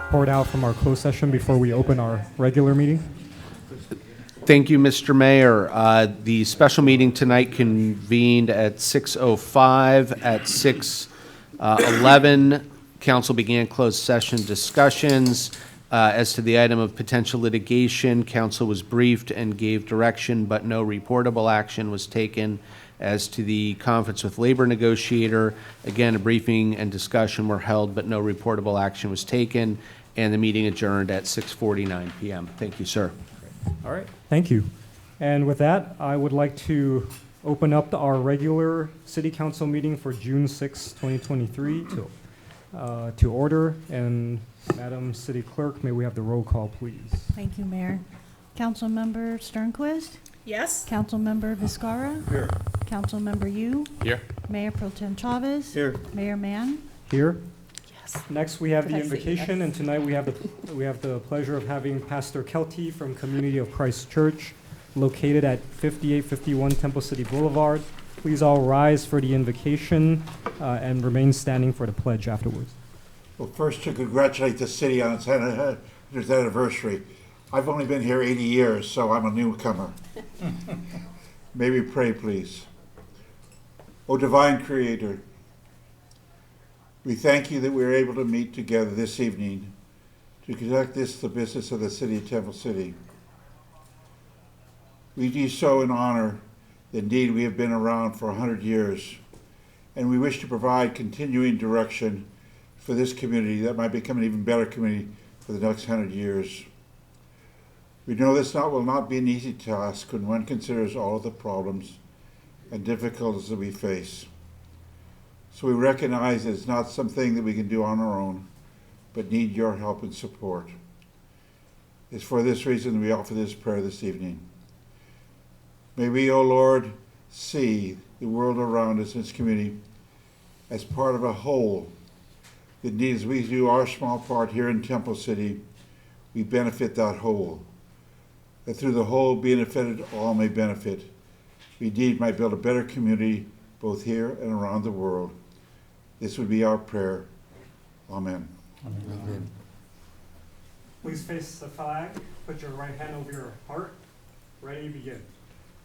report out from our closed session before we open our regular meeting? Thank you, Mr. Mayor. The special meeting tonight convened at 6:05. At 6:11, council began closed session discussions. As to the item of potential litigation, council was briefed and gave direction, but no reportable action was taken. As to the conference with labor negotiator, again, a briefing and discussion were held, but no reportable action was taken, and the meeting adjourned at 6:49 p.m. Thank you, sir. All right, thank you. And with that, I would like to open up our regular city council meeting for June 6, 2023 to order. And Madam City Clerk, may we have the roll call, please? Thank you, Mayor. Councilmember Sternquist? Yes. Councilmember Vizcarra? Here. Councilmember Yu? Here. Mayor Pro Tem Chavez? Here. Mayor Mann? Here. Yes. Next, we have Did the I say invocation, yes? and tonight we have the pleasure of having Pastor Kelty from Community of Christ Church, located at 5851 Temple City Boulevard. Please all rise for the invocation and remain standing for the pledge afterwards. Well, first to congratulate the city on its 100th anniversary. I've only been here 80 years, so I'm a newcomer. May we pray, please. O divine Creator, we thank you that we are able to meet together this evening to conduct the business of the city of Temple City. We do so in honor that indeed we have been around for 100 years, and we wish to provide continuing direction for this community that might become an even better community for the next 100 years. We know this will not be an easy task when one considers all of the problems and difficulties that we face. So we recognize that it's not something that we can do on our own, but need your help and support. It's for this reason we offer this prayer this evening. May we, O Lord, see the world around us in this community as part of a whole. That needs, we do our small part here in Temple City, we benefit that whole. That through the whole benefited, all may benefit. We indeed might build a better community both here and around the world. This would be our prayer. Amen. Amen. Please face the flag. Put your right hand over your heart. Ready, begin.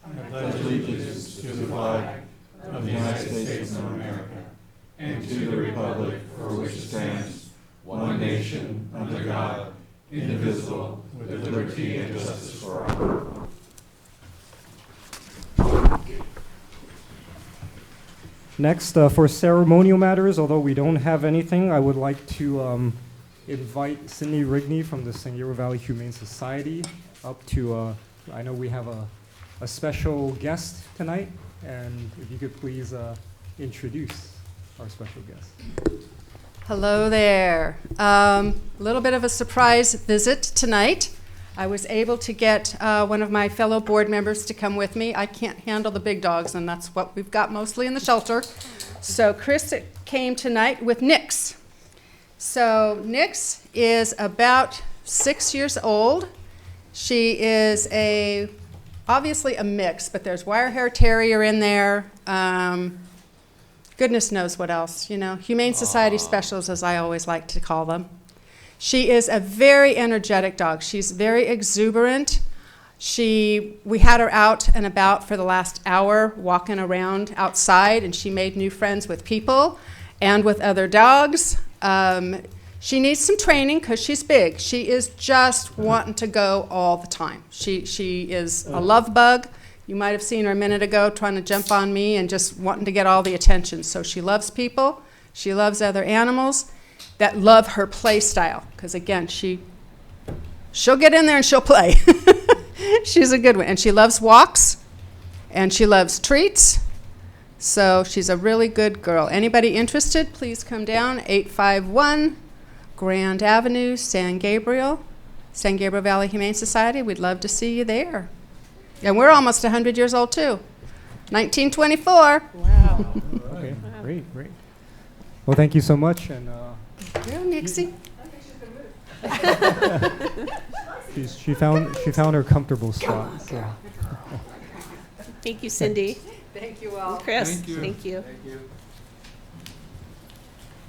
I pledge allegiance to the flag of the United States of America and to the republic for which it stands, one nation, under God, indivisible, with liberty and justice for all. Next, for ceremonial matters, although we don't have anything, I would like to invite Cindy Rigney from the San Gabriel Valley Humane Society up to, I know we have a special guest tonight, and if you could please introduce our special guest. Hello there. A little bit of a surprise visit tonight. I was able to get one of my fellow board members to come with me. I can't handle the big dogs, and that's what we've got mostly in the shelter. So Chris came tonight with Nix. So Nix is about 6 years old. She is obviously a mix, but there's wire hair terrier in there. Goodness knows what else, Humane Society specials, as I always like to call them. She is a very energetic dog. She's very exuberant. We had her out and about for the last hour, walking around outside, and she made new friends with people and with other dogs. She needs some training because she's big. She is just wanting to go all the time. She is a love bug. You might have seen her a minute ago trying to jump on me and just wanting to get all the attention. So she loves people. She loves other animals that love her play style. Because again, she'll get in there and she'll play. She's a good one. And she loves walks. And she loves treats. So she's a really good girl. Anybody interested, please come down, 851 Grand Avenue, San Gabriel Valley Humane Society. We'd love to see you there. And we're almost 100 years old, too. 1924. Wow. Okay, great. Well, thank you so much. And Real Nixie. she found her comfortable spot. So. Thank you, Cindy. Thank you all. Chris, Thank you. thank you. Thank you.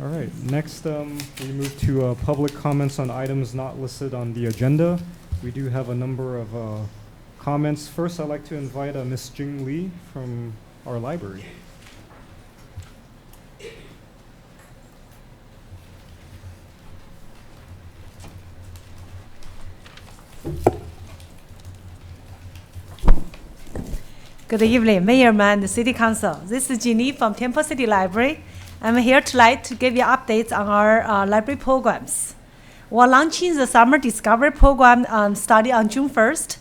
All right, next we move to public comments on items not listed on the agenda. We do have a number of comments. First, I'd like to invite Ms. Jing Lee from our library. Good evening, Mayorman and the City Council. This is Jeannie from Temple City Library. I'm here tonight to give you updates on our library programs. We're launching the Summer Discovery Program starting on June 1st.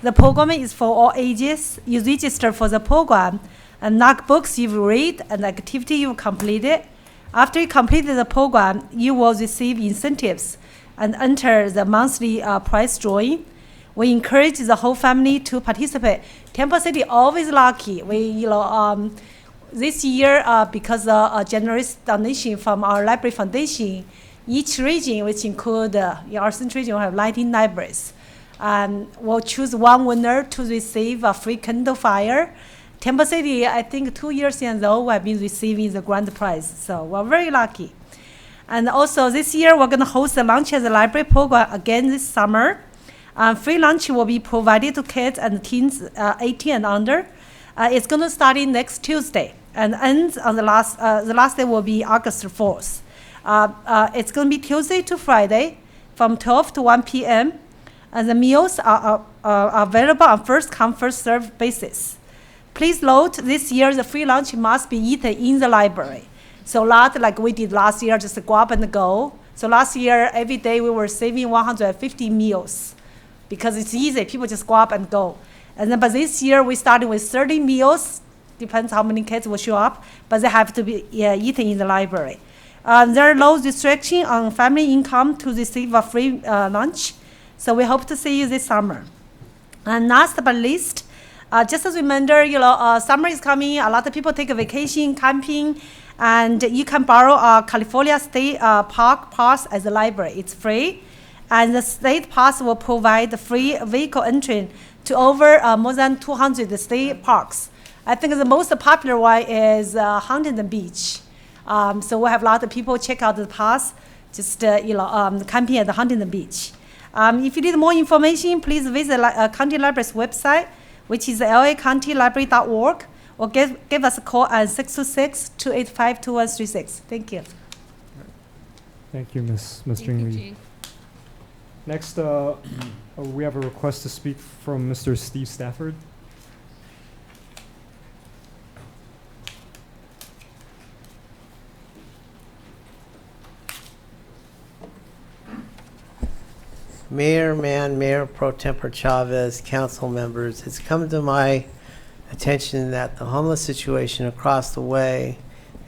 The program is for all ages. You register for the program and knock books you've read and activity you've completed. After you complete the program, you will receive incentives and enter the monthly prize drawing. We encourage the whole family to participate. Temple City always lucky. This year, because of a generous donation from our library foundation, each region, which include in our central region, we have 19 libraries. We'll choose one winner to receive a free Kindle Fire. Temple City, I think 2 years in a row, we have been receiving the grand prize. So we're very lucky. And also this year, we're going to host the Lunch as a Library program again this summer. Free lunch will be provided to kids and teens 18 and under. It's going to start in next Tuesday and ends on the last day will be August 4th. It's going to be Tuesday to Friday from 12 to 1 p.m. And the meals are available on first come, first served basis. Please note this year the free lunch must be eaten in the library. So not like we did last year, just go up and go. So last year, every day we were saving 150 meals. Because it's easy, people just go up and go. And then, but this year we started with 30 meals, depends how many kids will show up, but they have to be eaten in the library. There are no restriction on family income to receive a free lunch, so we hope to see you this summer. And last but least, just as a reminder, summer is coming, a lot of people take a vacation, camping, and you can borrow a California State Park pass as a library. It's free. And the state pass will provide free vehicle entry to over more than 200 state parks. I think the most popular one is Huntington Beach. So we have a lot of people check out the pass, just camping at the Huntington Beach. If you need more information, please visit County Library's website, which is lacountylibrary.org, or give us a call at 626-285-2136. Thank you. Thank you, Ms. Jing Lee. Next, we have a request to speak from Mr. Steve Stafford. Mayor Pro Tempore Chavez, council members, it's come to my attention that the homeless situation across the way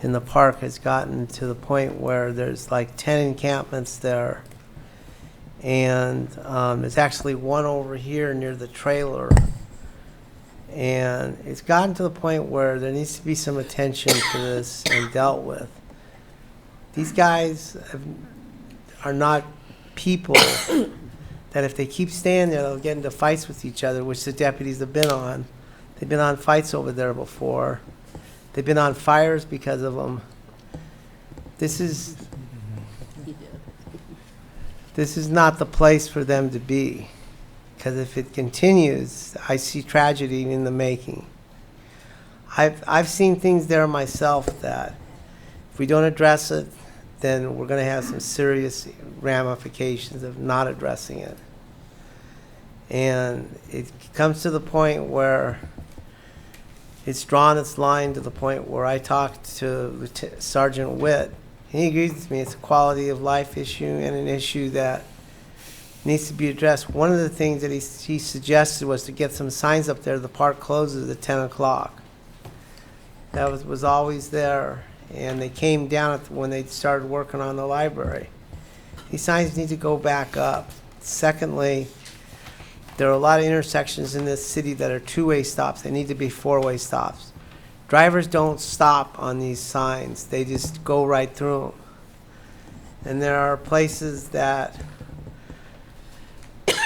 in the park has gotten to the point where there's like 10 encampments there. And there's actually one over here near the trailer. And it's gotten to the point where there needs to be some attention to this and dealt with. These guys are not people that if they keep staying there, they'll get into fights with each other, which the deputies have been on. They've been on fights over there before. They've been on fires because of them. This is not the place for them to be, because if it continues, I see tragedy in the making. I've seen things there myself that if we don't address it, then we're going to have some serious ramifications of not addressing it. And it comes to the point where it's drawn its line to the point where I talked to Sergeant Witt. He agrees with me. It's a quality of life issue and an issue that needs to be addressed. One of the things that he suggested was to get some signs up there. The park closes at 10 o'clock. That was always there, and they came down when they started working on the library. These signs need to go back up. Secondly, there are a lot of intersections in this city that are two-way stops. They need to be four-way stops. Drivers don't stop on these signs. They just go right through them. And there are places that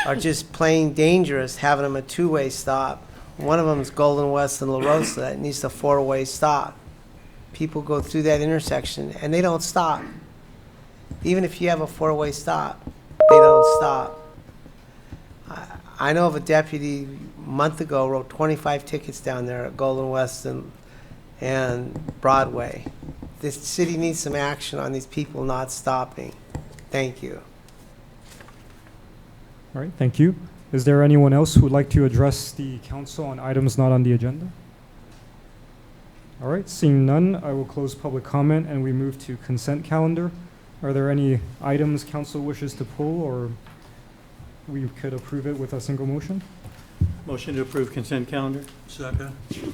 are just plain dangerous, having them a two-way stop. One of them is Golden West and La Rosa. It needs a four-way stop. people go through that intersection and they don't stop. Even if you have a four-way stop, they don't stop. I know of a deputy a month ago wrote 25 tickets down there at Golden West and Broadway. This city needs some action on these people not stopping. Thank you. All right, thank you. Is there anyone else who would like to address the council on items not on the agenda? All right, seeing none, I will close public comment and we move to consent calendar. Are there any items council wishes to pull, or we could approve it with a single motion? Motion to approve consent calendar. Second. Okay,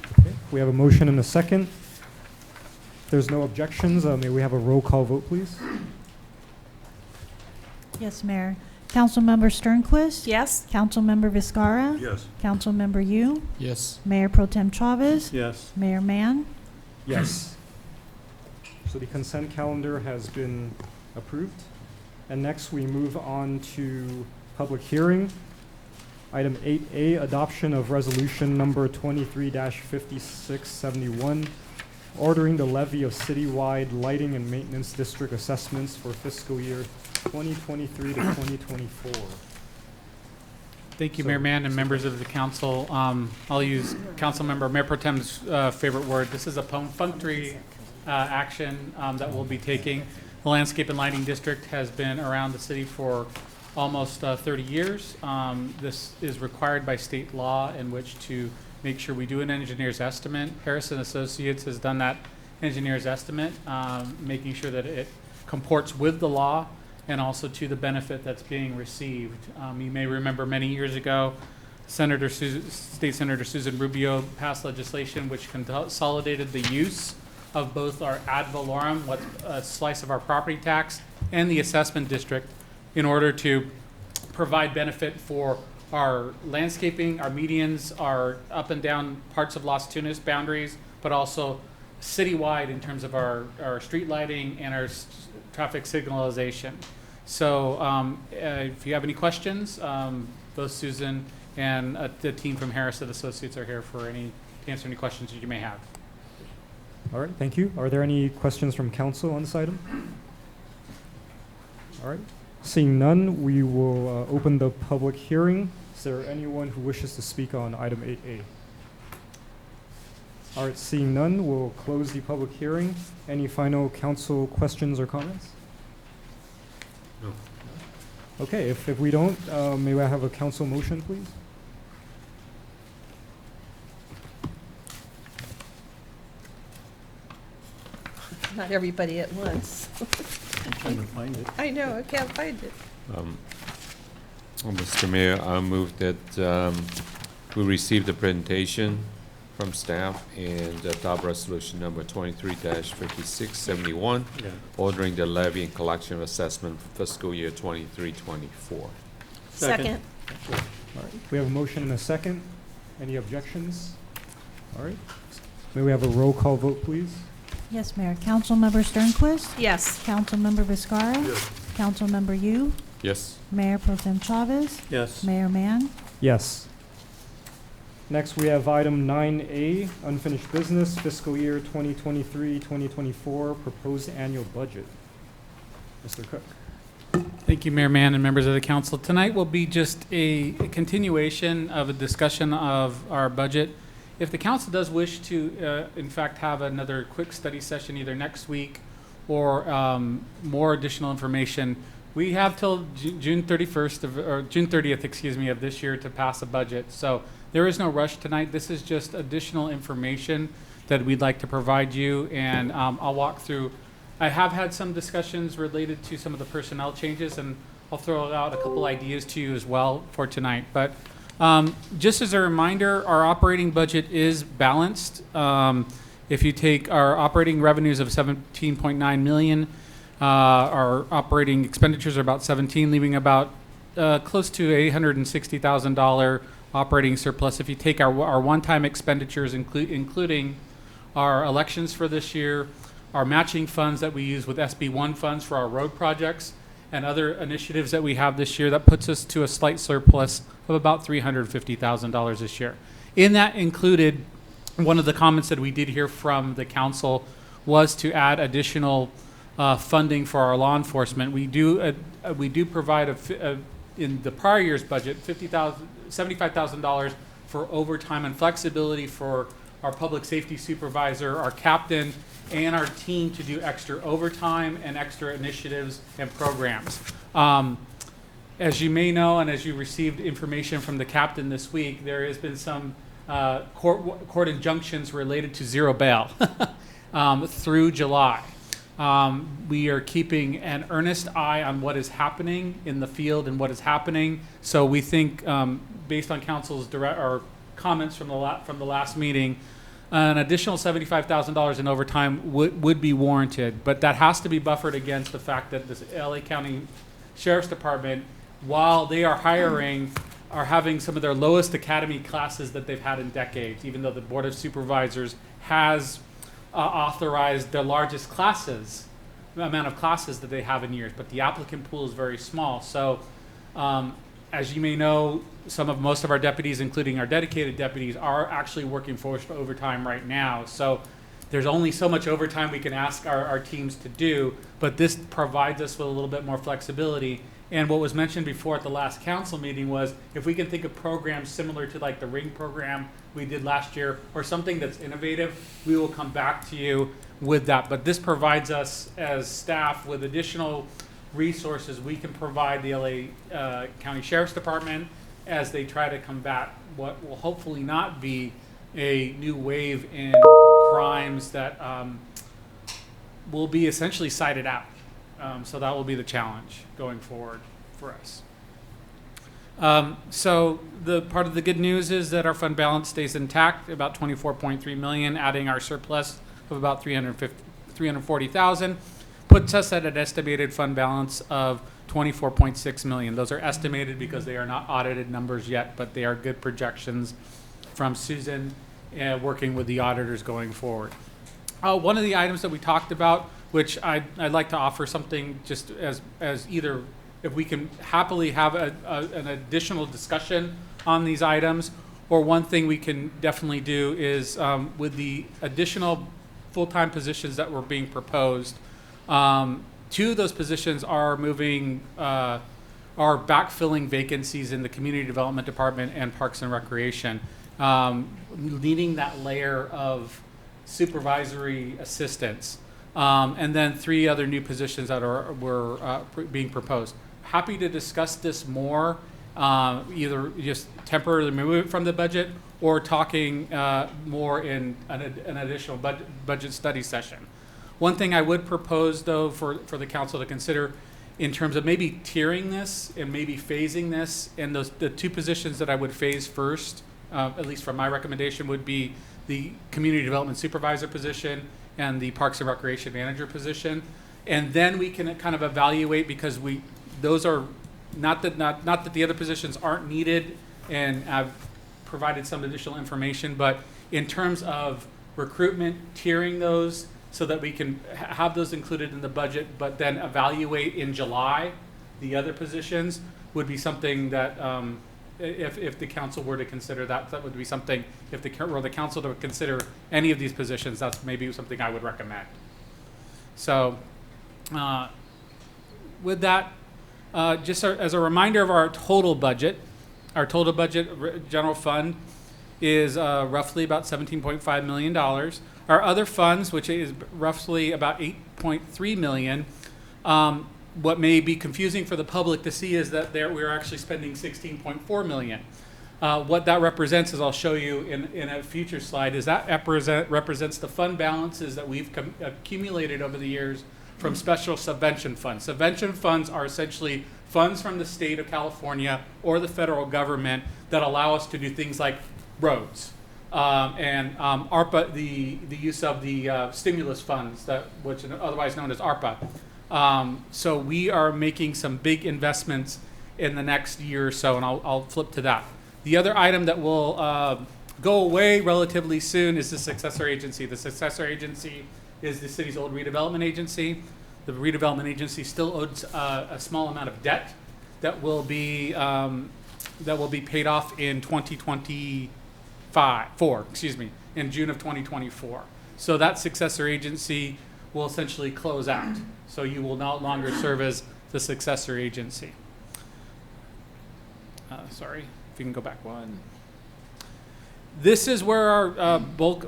we have a motion and a second. If there's no objections, may we have a roll call vote, please? Yes, Mayor. Councilmember Sternquist? Yes. Councilmember Viscara? Yes. Councilmember Yu? Yes. Mayor Pro Tem Chavez? Yes. Mayor Mann? Yes. So the consent calendar has been approved. And next we move on to public hearing. Item 8A, adoption of resolution number 23-5671, ordering the levy of citywide lighting and maintenance district assessments for fiscal year 2023 to 2024. Thank you, Mayor Mann and members of the council. I'll use Councilmember Mayor Pro Tem's favorite word. This is a perfunctory action that we'll be taking. The Landscape and Lighting District has been around the city for almost 30 years. This is required by state law in which to make sure we do an engineer's estimate. Harrison Associates has done that engineer's estimate, making sure that it comports with the law and also to the benefit that's being received. You may remember many years ago, State Senator Susan Rubio passed legislation which consolidated the use of both our ad valorem, what's a slice of our property tax, and the assessment district in order to provide benefit for our landscaping, our medians, our up and down parts of Las Tunas boundaries, but also citywide in terms of our street lighting and our traffic signalization. So if you have any questions, both Susan and the team from Harrison Associates are here to answer any questions that you may have. All right, thank you. Are there any questions from council on this item? All right, seeing none, we will open the public hearing. Is there anyone who wishes to speak on item 8A? All right, seeing none, we'll close the public hearing. Any final council questions or comments? No. Okay, if we don't, may I have a council motion, please? Not everybody at once. I'm trying to find it. I know, I can't find it. Mr. Mayor, I move that we receive the presentation from staff and adopt resolution number 23-5671, Yeah. ordering the levy and collection of assessment for fiscal year 23-24. Second. All right, we have a motion and a second. Any objections? All right, may we have a roll call vote, please? Yes, Mayor. Councilmember Sternquist? Yes. Councilmember Viscara? Yes. Councilmember Yu? Yes. Mayor Pro Tem Chavez? Yes. Mayor Mann? Yes. Next, we have item 9A, unfinished business, fiscal year 2023-2024, proposed annual budget. Mr. Cook. Thank you, Mayor Mann and members of the council. Tonight will be just a continuation of a discussion of our budget. If the council does wish to, in fact, have another quick study session either next week or more additional information, we have till June 30th, excuse me, of this year to pass a budget. So there is no rush tonight. This is just additional information that we'd like to provide you, and I'll walk through. I have had some discussions related to some of the personnel changes, and I'll throw out a couple ideas to you as well for tonight. But just as a reminder, our operating budget is balanced. If you take our operating revenues of $17.9 million, our operating expenditures are about 17, leaving about close to $860,000 operating surplus. If you take our one-time expenditures, including our elections for this year, our matching funds that we use with SB1 funds for our road projects, and other initiatives that we have this year, that puts us to a slight surplus of about $350,000 this year. In that included, one of the comments that we did hear from the council was to add additional funding for our law enforcement. We do provide in the prior year's budget $75,000 for overtime and flexibility for our public safety supervisor, our captain, and our team to do extra overtime and extra initiatives and programs. As you may know, and as you received information from the captain this week, there has been some court injunctions related to zero bail through July. We are keeping an earnest eye on what is happening in the field and what is happening. So we think, based on council's comments from the last meeting, an additional $75,000 in overtime would be warranted, but that has to be buffered against the fact that this LA County Sheriff's Department, while they are hiring, are having some of their lowest academy classes that they've had in decades, even though the Board of Supervisors has authorized the largest amount of classes that they have in years, but the applicant pool is very small. So as you may know, most of our deputies, including our dedicated deputies, are actually working forced overtime right now. So there's only so much overtime we can ask our teams to do, but this provides us with a little bit more flexibility. And what was mentioned before at the last council meeting was if we can think of programs similar to like the Ring program we did last year or something that's innovative, we will come back to you with that. But this provides us as staff with additional resources we can provide the LA County Sheriff's Department as they try to combat what will hopefully not be a new wave in crimes that will be essentially cited out. So that will be the challenge going forward for us. So the part of the good news is that our fund balance stays intact, about 24.3 million, adding our surplus of about 340,000, puts us at an estimated fund balance of 24.6 million. Those are estimated because they are not audited numbers yet, but they are good projections from Susan working with the auditors going forward. One of the items that we talked about, which I'd like to offer something just as either if we can happily have an additional discussion on these items, or one thing we can definitely do is with the additional full-time positions that were being proposed, two of those positions are backfilling vacancies in the Community Development Department and Parks and Recreation, leading that layer of supervisory assistants. And then three other new positions that were being proposed. Happy to discuss this more, either just temporarily remove it from the budget or talking more in an additional budget study session. One thing I would propose, though, for the council to consider in terms of maybe tiering this and maybe phasing this, and the two positions that I would phase first, at least from my recommendation, would be the Community Development Supervisor position and the Parks and Recreation Manager position. And then we can kind of evaluate, because those are not that the other positions aren't needed, and I've provided some additional information, but in terms of recruitment, tiering those so that we can have those included in the budget, but then evaluate in July the other positions would be something that if the council were to consider that would be something, if the council to consider any of these positions, that's maybe something I would recommend. So with that, just as a reminder of our total budget general fund is roughly about $17.5 million. Our other funds, which is roughly about $8.3 million, what may be confusing for the public to see is that we're actually spending $16.4 million. What that represents, as I'll show you in a future slide, is that represents the fund balances that we've accumulated over the years from special subvention funds. Subvention funds are essentially funds from the state of California or the federal government that allow us to do things like roads, and ARPA, the use of the stimulus funds, which are otherwise known as ARPA. So we are making some big investments in the next year or so, and I'll flip to that. The other item that will go away relatively soon is the successor agency. The successor agency is the city's old redevelopment agency. The redevelopment agency still owes a small amount of debt that will be paid off in 2024, in June of 2024. So that successor agency will essentially close out. So you will no longer serve as the successor agency. Sorry, if you can go back one. This is where our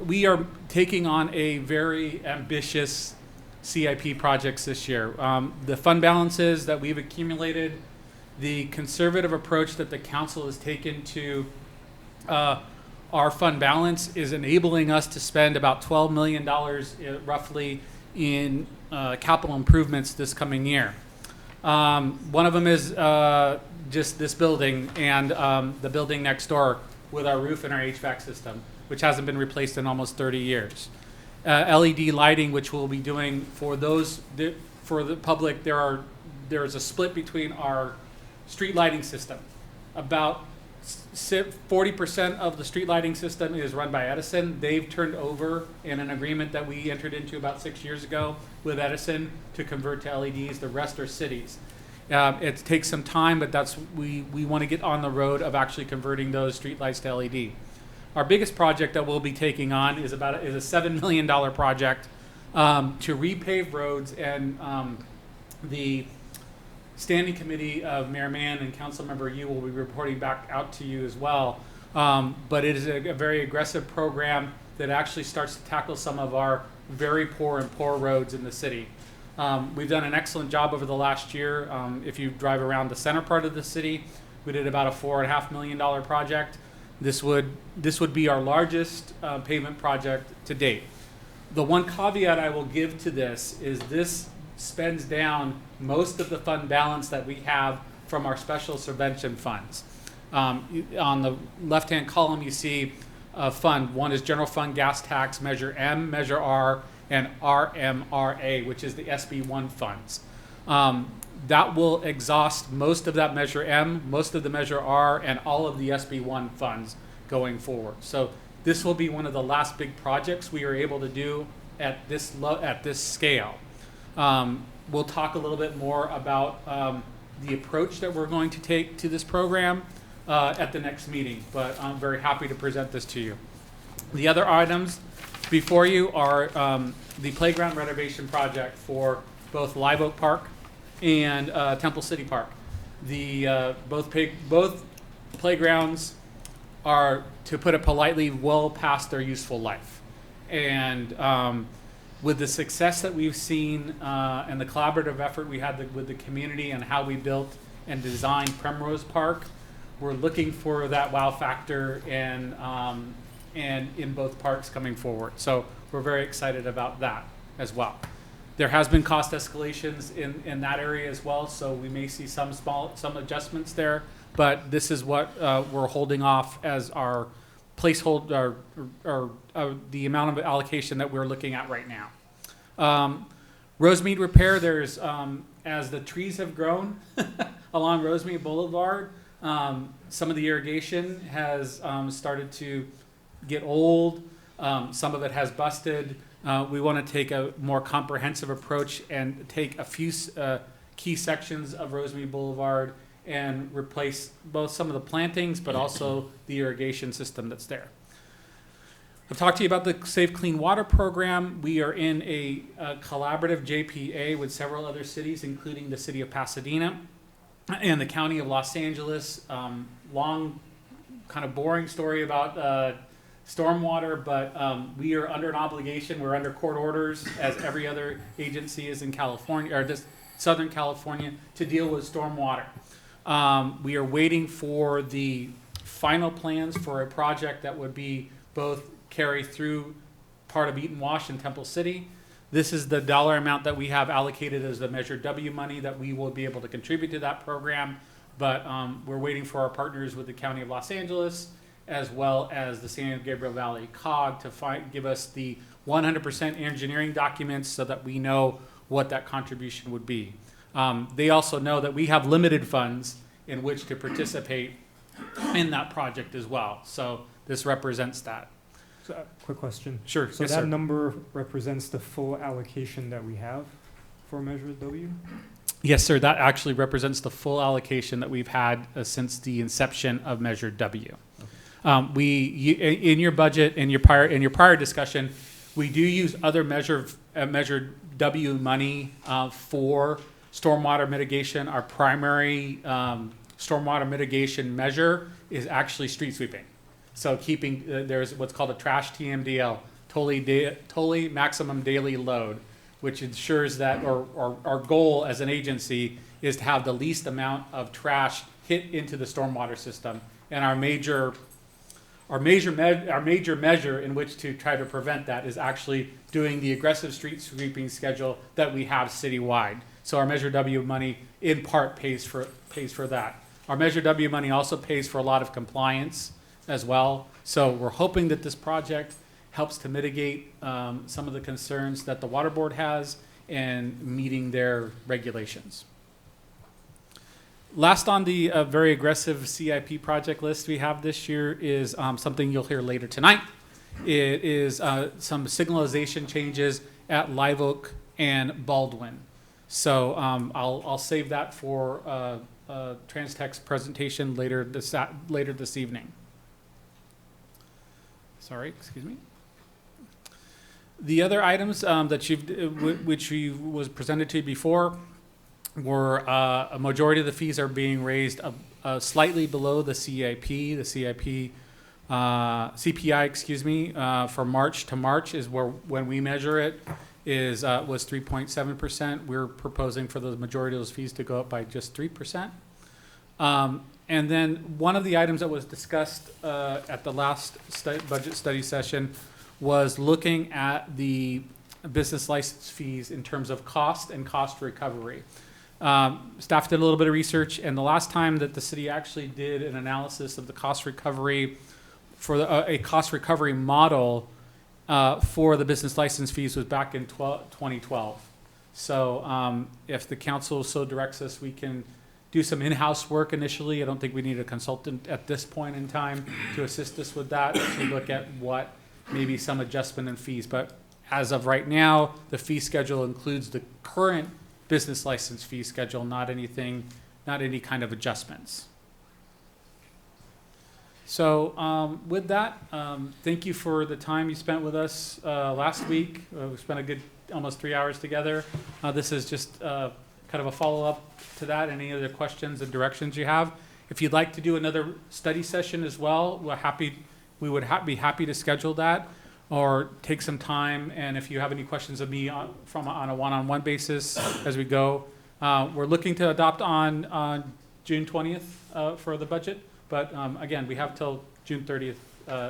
we are taking on a very ambitious CIP projects this year. The fund balances that we've accumulated, the conservative approach that the council has taken to our fund balance is enabling us to spend about $12 million roughly in capital improvements this coming year. One of them is just this building and the building next door with our roof and our HVAC system, which hasn't been replaced in almost 30 years. LED lighting, which we'll be doing for those, for the public, there is a split between our street lighting system. About 40% of the street lighting system is run by Edison. They've turned over in an agreement that we entered into about 6 years ago with Edison to convert to LEDs. The rest are cities. It takes some time, but we want to get on the road of actually converting those street lights to LED. Our biggest project that we'll be taking on is a $7 million project to repave roads, and the Standing Committee of Mayor Mann and Councilmember Yu will be reporting back out to you as well. But it is a very aggressive program that actually starts to tackle some of our very poor and poor roads in the city. We've done an excellent job over the last year. If you drive around the center part of the city, we did about a $4.5 million project. This would be our largest pavement project to date. The one caveat I will give to this is this spends down most of the fund balance that we have from our special subvention funds. On the left-hand column, you see a fund. One is general fund gas tax, Measure M, Measure R, and RMRA, which is the SB1 funds. That will exhaust most of that Measure M, most of the Measure R, and all of the SB1 funds going forward. So this will be one of the last big projects we are able to do at this scale. We'll talk a little bit more about the approach that we're going to take to this program at the next meeting, but I'm very happy to present this to you. The other items before you are the playground renovation project for both Live Oak Park and Temple City Park. Both playgrounds are, to put it politely, well past their useful life. And with the success that we've seen and the collaborative effort we had with the community and how we built and designed Primrose Park, we're looking for that wow factor and in both parks coming forward. So we're very excited about that as well. There has been cost escalations in that area as well, so we may see some adjustments there, but this is what we're holding off as our placeholder or the amount of allocation that we're looking at right now. Rosemead repair, there's as the trees have grown along Rosemead Boulevard, some of the irrigation has started to get old. Some of it has busted. We want to take a more comprehensive approach and take a few key sections of Rosemead Boulevard and replace both some of the plantings, but also the irrigation system that's there. I've talked to you about the Safe Clean Water program. We are in a collaborative JPA with several other cities, including the city of Pasadena and the county of Los Angeles. Long, kind of boring story about stormwater, but we are under an obligation. We're under court orders, as every other agency is in California, or this Southern California, to deal with stormwater. We are waiting for the final plans for a project that would be both carry through part of Eaton Wash and Temple City. This is the dollar amount that we have allocated as the Measure W money that we will be able to contribute to that program. But we're waiting for our partners with the County of Los Angeles, as well as the San Gabriel Valley COG to give us the 100% engineering documents so that we know what that contribution would be. They also know that we have limited funds in which to participate in that project as well. So this represents that. So, quick question. Sure. So yes, that sir. number represents the full allocation that we have for Measure W? Yes, sir. That actually represents the full allocation that we've had since the inception of Measure W. In your budget, in your prior discussion, We do use other measure W money for stormwater mitigation. Our primary stormwater mitigation measure is actually street sweeping. So keeping, there's what's called a trash TMDL, totally maximum daily load, which ensures that, or our goal as an agency is to have the least amount of trash hit into the stormwater system. And our major measure in which to try to prevent that is actually doing the aggressive street sweeping schedule that we have citywide. So our Measure W money in part pays for that. Our Measure W money also pays for a lot of compliance as well. So we're hoping that this project helps to mitigate some of the concerns that the Water Board has in meeting their regulations. Last on the very aggressive CIP project list we have this year is something you'll hear later tonight. It is some signalization changes at Live Oak and Baldwin. So I'll save that for TransTech's presentation later this evening. Sorry, excuse me. The other items that which was presented to you before were a majority of the fees are being raised slightly below the CPI, excuse me, for March to March is when we measure it was 3.7%. We're proposing for the majority of those fees to go up by just 3%. And then one of the items that was discussed at the last budget study session was looking at the business license fees in terms of cost and cost recovery. Staff did a little bit of research, and the last time that the city actually did an analysis of the cost recovery for a cost recovery model for the business license fees was back in 2012. So if the council so directs us, we can do some in-house work initially. I don't think we need a consultant at this point in time to assist us with that, to look at what maybe some adjustment in fees. But as of right now, the fee schedule includes the current business license fee schedule, not any kind of adjustments. So with that, thank you for the time you spent with us last week. We spent a good almost 3 hours together. This is just kind of a follow-up to that. Any other questions and directions you have? If you'd like to do another study session as well, we would be happy to schedule that or take some time. And if you have any questions of me on a one-on-one basis as we go, we're looking to adopt on June 20th for the budget. But again, we have till June 30th,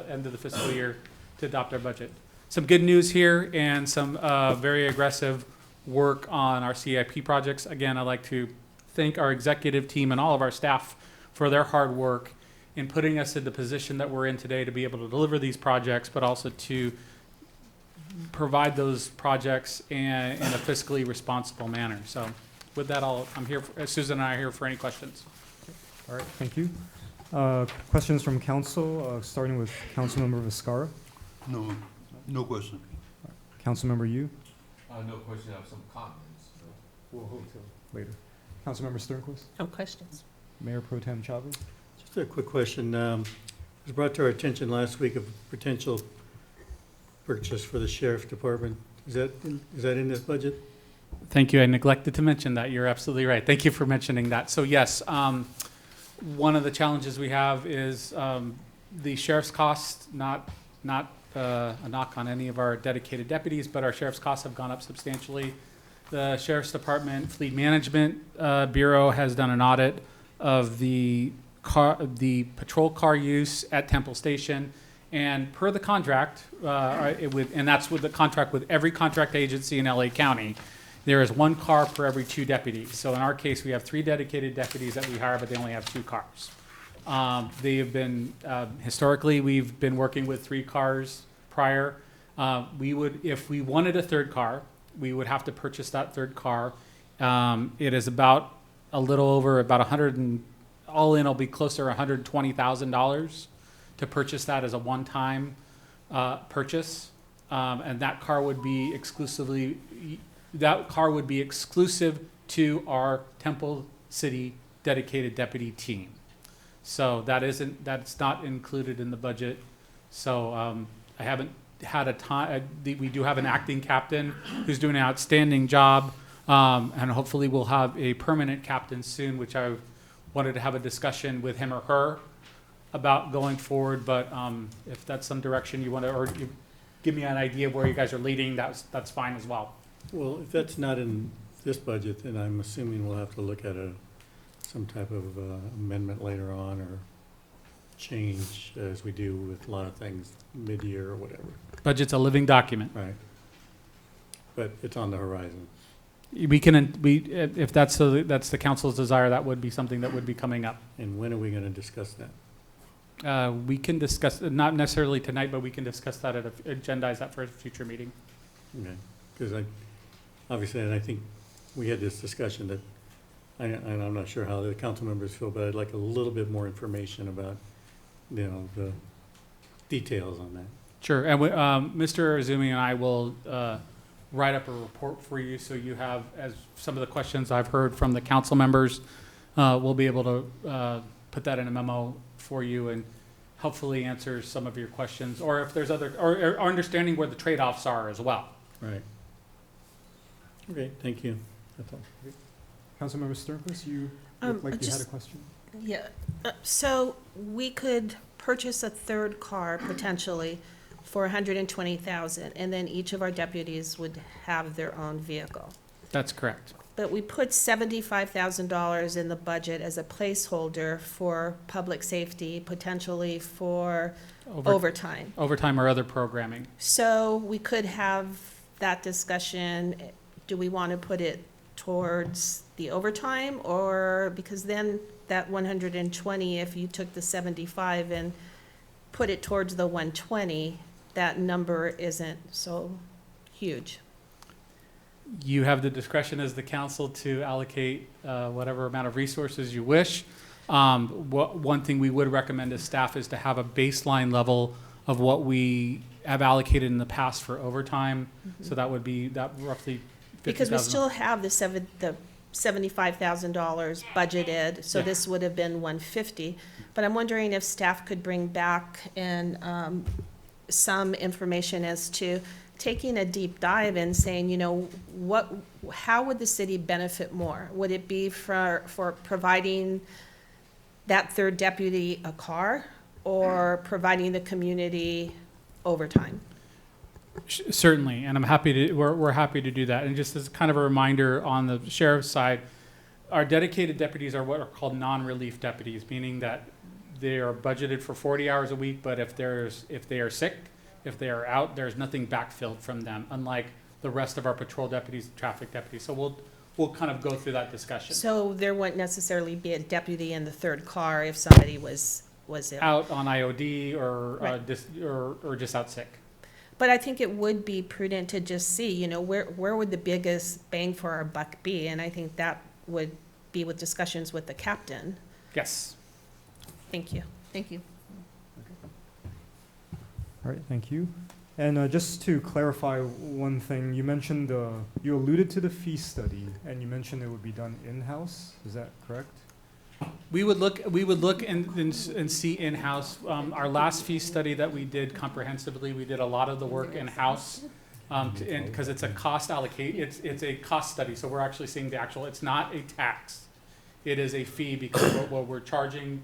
end of the fiscal year, to adopt our budget. Some good news here and some very aggressive work on our CIP projects. Again, I'd like to thank our executive team and all of our staff for their hard work in putting us in the position that we're in today to be able to deliver these projects, but also to provide those projects in a fiscally responsible manner. So with that, I'm here, Susan and I are here for any questions. All right, thank you. Questions from council, starting with Councilmember Viscara. No question. Councilmember Yu. No question, I have some comments. We'll hold till later. Councilmember Sternquist. No questions. Mayor Pro Tem Chavez. Just a quick question. It was brought to our attention last week of potential purchase for the sheriff's department. Is that in this budget? Thank you. I neglected to mention that. You're absolutely right. Thank you for mentioning that. So yes, one of the challenges we have is the sheriff's costs, not a knock on any of our dedicated deputies, but our sheriff's costs have gone up substantially. The Sheriff's Department Fleet Management Bureau has done an audit of the patrol car use at Temple Station, and per the contract, and that's with the contract with every contract agency in LA County, there is 1 car per every 2 deputies. So in our case, we have 3 dedicated deputies that we hire, but they only have 2 cars. They have been, historically, we've been working with 3 cars prior. If we wanted a 3rd car, we would have to purchase that 3rd car. It is about a little over about all in, it'll be closer to $120,000 to purchase that as a one-time purchase. And that car would be exclusive to our Temple City dedicated deputy team. So that's not included in the budget. So I haven't had a time, we do have an acting captain who's doing an outstanding job. And hopefully we'll have a permanent captain soon, which I wanted to have a discussion with him or her about going forward. But if that's some direction you want to, or you give me an idea of where you guys are leading, that's fine as well. Well, if that's not in this budget, then I'm assuming we'll have to look at some type of amendment later on, or change as we do with a lot of things mid-year or whatever. Budget's a living document. Right. But it's on the horizon. We can, if that's the council's desire, that would be something that would be coming up. And when are we gonna discuss that? We can discuss, not necessarily tonight, but we can discuss that agendize that for a future meeting. Okay, because obviously, and I think we had this discussion that, and I'm not sure how the council members feel, but I'd like a little bit more information about, the details on that. Sure, and Mr. Azumi and I will write up a report for you, so you have, as some of the questions I've heard from the council members, we'll be able to put that in a memo for you and hopefully answer some of your questions, or if there's other, or understanding where the trade-offs are as well. Right. Okay, thank you. That's all. Councilmember Sternquist, you looked like you had a question. Yeah, so we could purchase a third car potentially for $120,000, and then each of our deputies would have their own vehicle. That's correct. But we put $75,000 in the budget as a placeholder for public safety, potentially for overtime. Overtime or other programming. So we could have that discussion. Do we want to put it towards the overtime, or because then that 120, if you took the 75 and put it towards the 120, that number isn't so huge. You have the discretion as the council to allocate whatever amount of resources you wish. One thing we would recommend as staff is to have a baseline level of what we have allocated in the past for overtime. So that would be that roughly $50,000. Because we still have the $75,000 budgeted, so this would have been $150,000. But I'm wondering if staff could bring back some information as to taking a deep dive and saying, how would the city benefit more? Would it be for providing that third deputy a car, or providing the community overtime? Certainly, and I'm happy to, we're happy to do that. And just as kind of a reminder on the sheriff's side, our dedicated deputies are what are called non-relief deputies, meaning that they are budgeted for 40 hours a week, but if they are sick, if they are out, there's nothing backfilled from them, unlike the rest of our patrol deputies, traffic deputies. So we'll kind of go through that discussion. So there wouldn't necessarily be a deputy in the third car if somebody was ill. Out on IOD or Right. or just out sick. But I think it would be prudent to just see, where would the biggest bang for our buck be? And I think that would be with discussions with the captain. Yes. Thank you. Thank you. All right, thank you. And just to clarify one thing, you mentioned, you alluded to the fee study, and you mentioned it would be done in-house. Is that correct? We would look and see in-house. Our last fee study that we did comprehensively, we did a lot of the work in-house, because it's a cost it's a cost study. So we're actually seeing the actual, it's not a tax. It is a fee, because what we're charging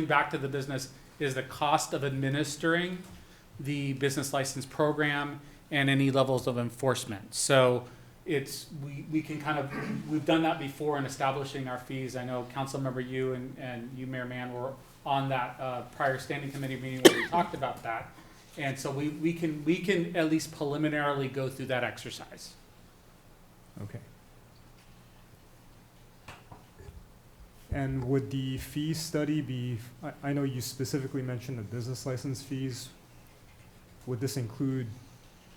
back to the business is the cost of administering the business license program and any levels of enforcement. So we can kind of, we've done that before in establishing our fees. I know Councilmember you and you, Mayor Mann, were on that prior standing committee meeting where we talked about that. And so we can at least preliminarily go through that exercise. Okay. And would the fee study be, I know you specifically mentioned the business license fees. Would this include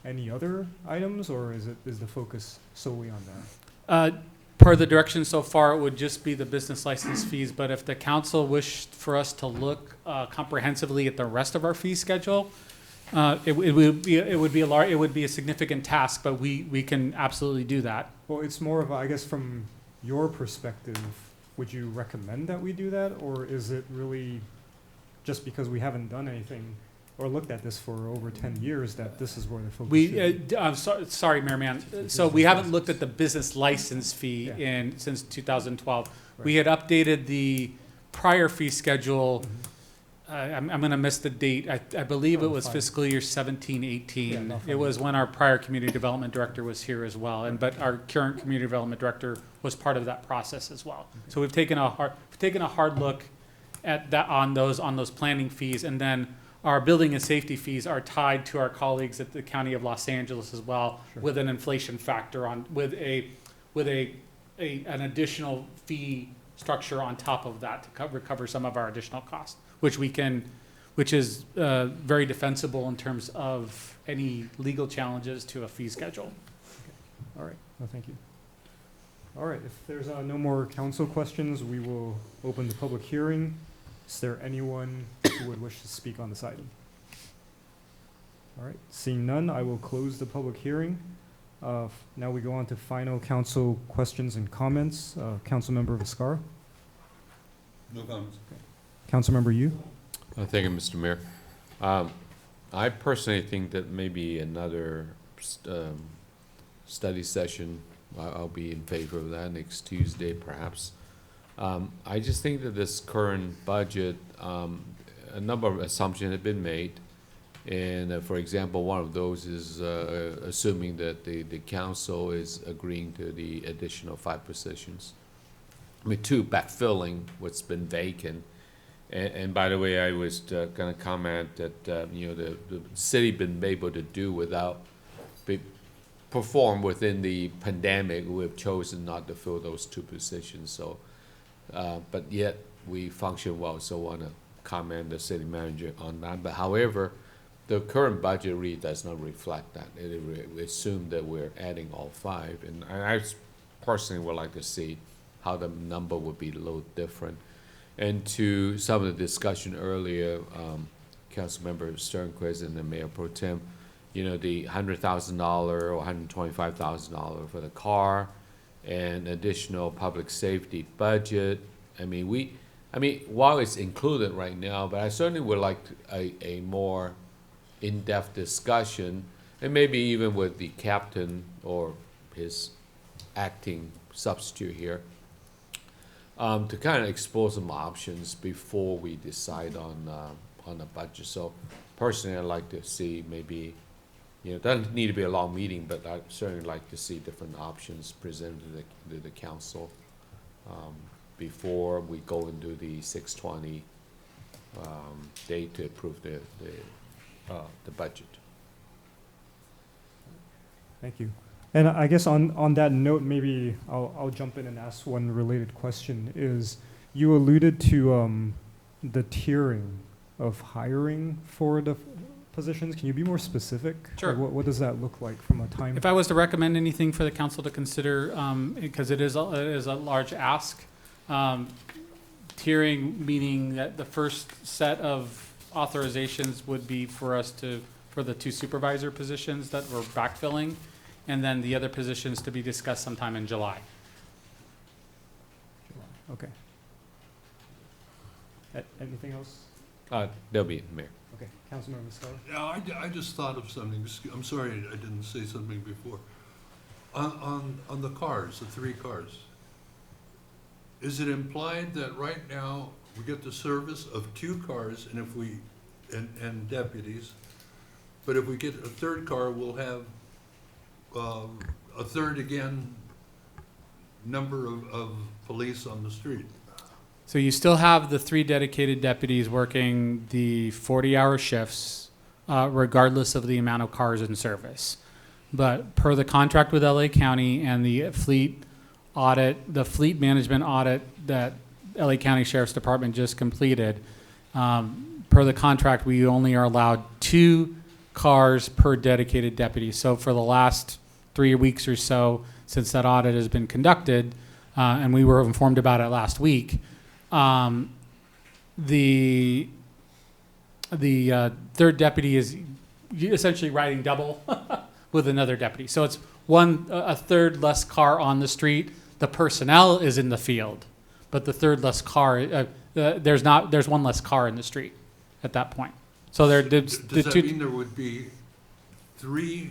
any other items, or is the focus solely on that? Per the direction so far, it would just be the business license fees, but if the council wished for us to look comprehensively at the rest of our fee schedule, it would be a significant task, but we can absolutely do that. Well, it's more of, I guess, from your perspective, would you recommend that we do that, or is it really just because we haven't done anything, or looked at this for over 10 years, that this is where the focus We, should be. I'm sorry, Mayor Man. So we haven't looked at the business license fee since 2012. We had updated the prior fee schedule. I'm going to miss the date. I believe it was Fine. fiscal year 17, 18. Yeah, no, It fine. was when our prior community development director was here as well. But our current community development director was part of that process as well. So we've taken a hard look at that on those planning fees, and then our building and safety fees are tied to our colleagues at the County of Los Angeles as well, Sure. with an inflation factor with an additional fee structure on top of that to recover some of our additional costs, which is very defensible in terms of any legal challenges to a fee schedule. All right, no, thank you. All right, if there's no more council questions, we will open the public hearing. Is there anyone who would wish to speak on this item? All right, seeing none, I will close the public hearing. Now we go on to final council questions and comments. Councilmember Viscara? No comments. Councilmember Yu? Thank you, Mr. Mayor. I personally think that maybe another study session, I'll be in favor of that next Tuesday, perhaps. I just think that this current budget, a number of assumptions have been made. And for example, one of those is assuming that the council is agreeing to the additional 5 positions. I mean, 2, backfilling what's been vacant. And by the way, I was going to comment that, the city been able to do without, perform within the pandemic. We've chosen not to fill those 2 positions. So, but yet we function well. So I want to commend the city manager on that. But however, the current budget really does not reflect that. We assume that we're adding all 5. And I personally would like to see how the number would be a little different. And to some of the discussion earlier, Councilmember Sternquist and the Mayor Pro Tem, the $100,000 or $125,000 for the car and additional public safety budget. I mean, while it's included right now, but I certainly would like a more in-depth discussion, and maybe even with the captain or his acting substitute here, to kind of explore some options before we decide on the budget. So personally, I'd like to see maybe, it doesn't need to be a long meeting, but I'd certainly like to see different options presented to the council before we go into the 6/20 date to approve the budget. Thank you. And I guess on that note, maybe I'll jump in and ask one related question. Is you alluded to the tiering of hiring for the positions. Can you be more specific? Sure. Like what does that look like from a time? If I was to recommend anything for the council to consider, because it is a large ask, tiering meaning that the first set of authorizations would be for the 2 supervisor positions that we're backfilling, and then the other positions to be discussed sometime in July. Okay. Anything else? There'll be, Mayor. Okay, Councilmember Viscara? Yeah, I just thought of something. I'm sorry I didn't say something before. On the cars, the 3 cars, is it implied that right now we get the service of 2 cars and deputies, but if we get a 3rd car, we'll have a 3rd again number of police on the street? So you still have the 3 dedicated deputies working the 40-hour shifts, regardless of the amount of cars in service. But per the contract with LA County and the fleet management audit that LA County Sheriff's Department just completed, per the contract, we only are allowed 2 cars per dedicated deputy. So for the last 3 weeks or so, since that audit has been conducted, and we were informed about it last week, the 3rd deputy is essentially riding double with another deputy. So it's a 3rd less car on the street. The personnel is in the field, but the 3rd less car, there's 1 less car in the street at that point. So the Does that two, mean there would be 3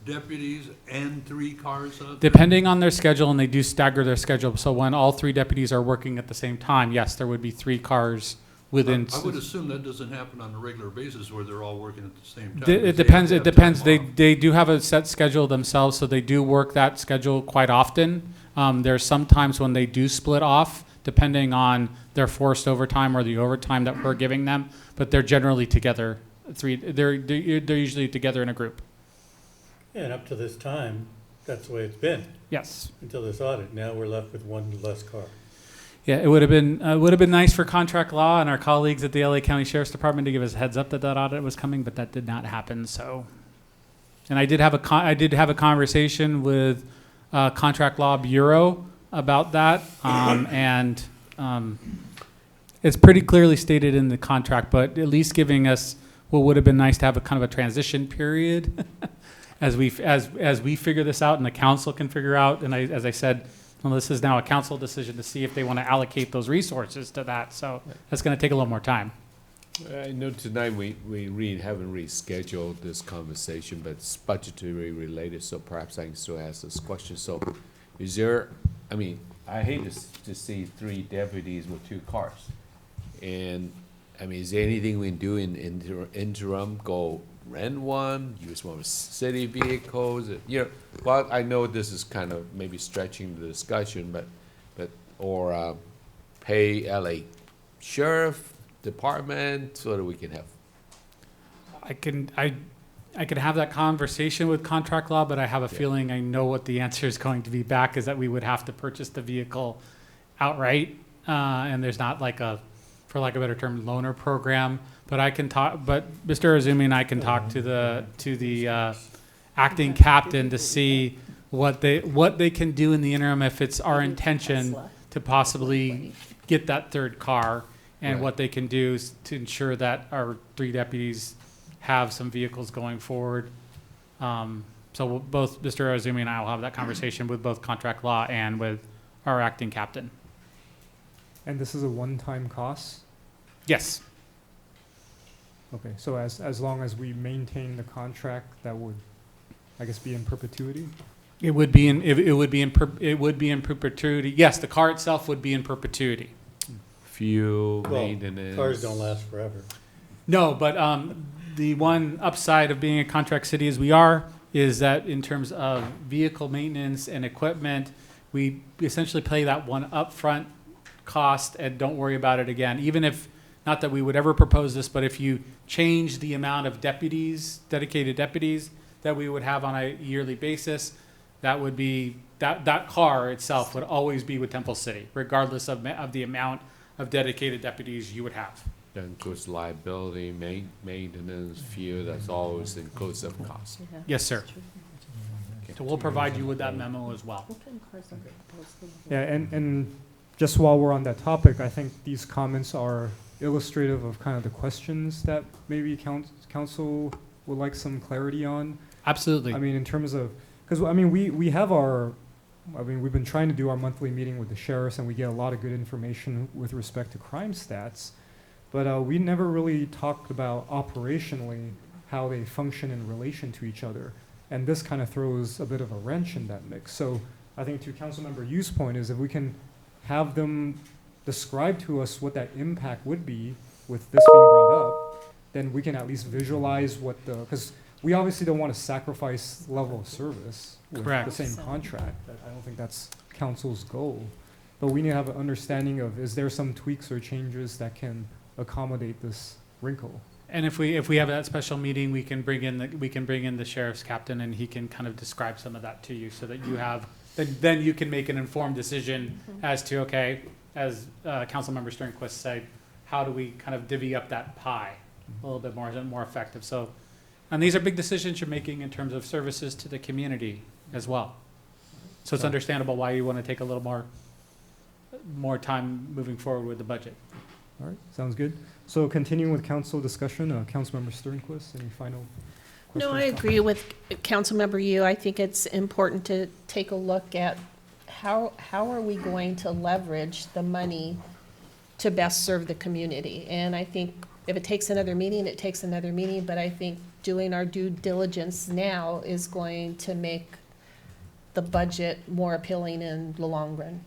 deputies and 3 cars out there? depending on their schedule, and they do stagger their schedule, so when all 3 deputies are working at the same time, yes, there would be 3 cars within. I would assume that doesn't happen on a regular basis where they're all working at the same time. It because they depends, have it to have depends. time off. They do have a set schedule themselves, so they do work that schedule quite often. There's some times when they do split off, depending on their forced overtime or the overtime that we're giving them, but they're generally together. They're usually together in a group. And up to this time, that's the way it's been, Yes. until this audit. Now we're left with 1 less car. Yeah, it would have been nice for contract law and our colleagues at the LA County Sheriff's Department to give us a heads up that that audit was coming, but that did not happen. So, and I did have a conversation with Contract Law Bureau about that, and it's pretty clearly stated in the contract, but at least giving us what would have been nice to have a kind of a transition period as we figure this out and the council can figure out. And as I said, well, this is now a council decision to see if they want to allocate those resources to that. So that's going to take a little more time. I know tonight we haven't rescheduled this conversation, but it's budgetary related, so perhaps I can still ask this question. So is there, I mean, I hate to see 3 deputies with 2 cars. And, I mean, is there anything we can do in interim, go rent one, use one of city vehicles? You know, well, I know this is kind of maybe stretching the discussion, or pay LA Sheriff Department so that we can have. I can have that conversation with contract law, but I have a feeling I know what the answer is going to be back, is that we would have to purchase the vehicle outright, and there's not like a, for lack of a better term, loaner program. But I can talk. But Mr. Azumi and I can talk to the acting captain to see what they can do in the interim if it's our intention to possibly get that 3rd car, and Right. what they can do to ensure that our 3 deputies have some vehicles going forward. So both Mr. Azumi and I will have that conversation with both contract law and with our acting captain. And this is a one-time cost? Yes. Okay, so as long as we maintain the contract, that would, I guess, be in perpetuity? It would be in perpetuity. Yes, the car itself would be in perpetuity. Fuel, Well, maintenance. cars don't last forever. No, but the one upside of being a contract city as we are is that in terms of vehicle maintenance and equipment, we essentially pay that one upfront cost and don't worry about it again. Even if, not that we would ever propose this, but if you change the amount of deputies, dedicated deputies that we would have on a yearly basis, that would be, that car itself would always be with Temple City, regardless of the amount of dedicated deputies you would have. That includes liability, maintenance, fuel, that's always inclusive cost. Yes, sir. Okay. So we'll provide you with that memo as well. Yeah, and just while we're on that topic, I think these comments are illustrative of kind of the questions that maybe council would like some clarity on. Absolutely. I mean, in terms of, because, I mean, we have our, I mean, we've been trying to do our monthly meeting with the sheriffs, and we get a lot of good information with respect to crime stats, but we never really talked about operationally how they function in relation to each other. And this kind of throws a bit of a wrench in that mix. So I think to Councilmember Yu's point is if we can have them describe to us what that impact would be with this being brought up, then we can at least visualize what the, because we obviously don't want to sacrifice level of service with Correct. the same contract. I don't think that's council's goal. But we need to have an understanding of, is there some tweaks or changes that can accommodate this wrinkle? And if we have that special meeting, we can bring in the sheriff's captain, and he can kind of describe some of that to you, so that you have, then you can make an informed decision as to, okay, as Councilmember Sternquist said, how do we kind of divvy up that pie a little bit more effective? So, and these are big decisions you're making in terms of services to the community as well. So it's understandable why you want to take a little more time moving forward with the budget. All right, sounds good. So continuing with council discussion, Councilmember Sternquist, any final questions? No, I agree with Councilmember Yu. I think it's important to take a look at how are we going to leverage the money to best serve the community. And I think if it takes another meeting, it takes another meeting, but I think doing our due diligence now is going to make the budget more appealing in the long run.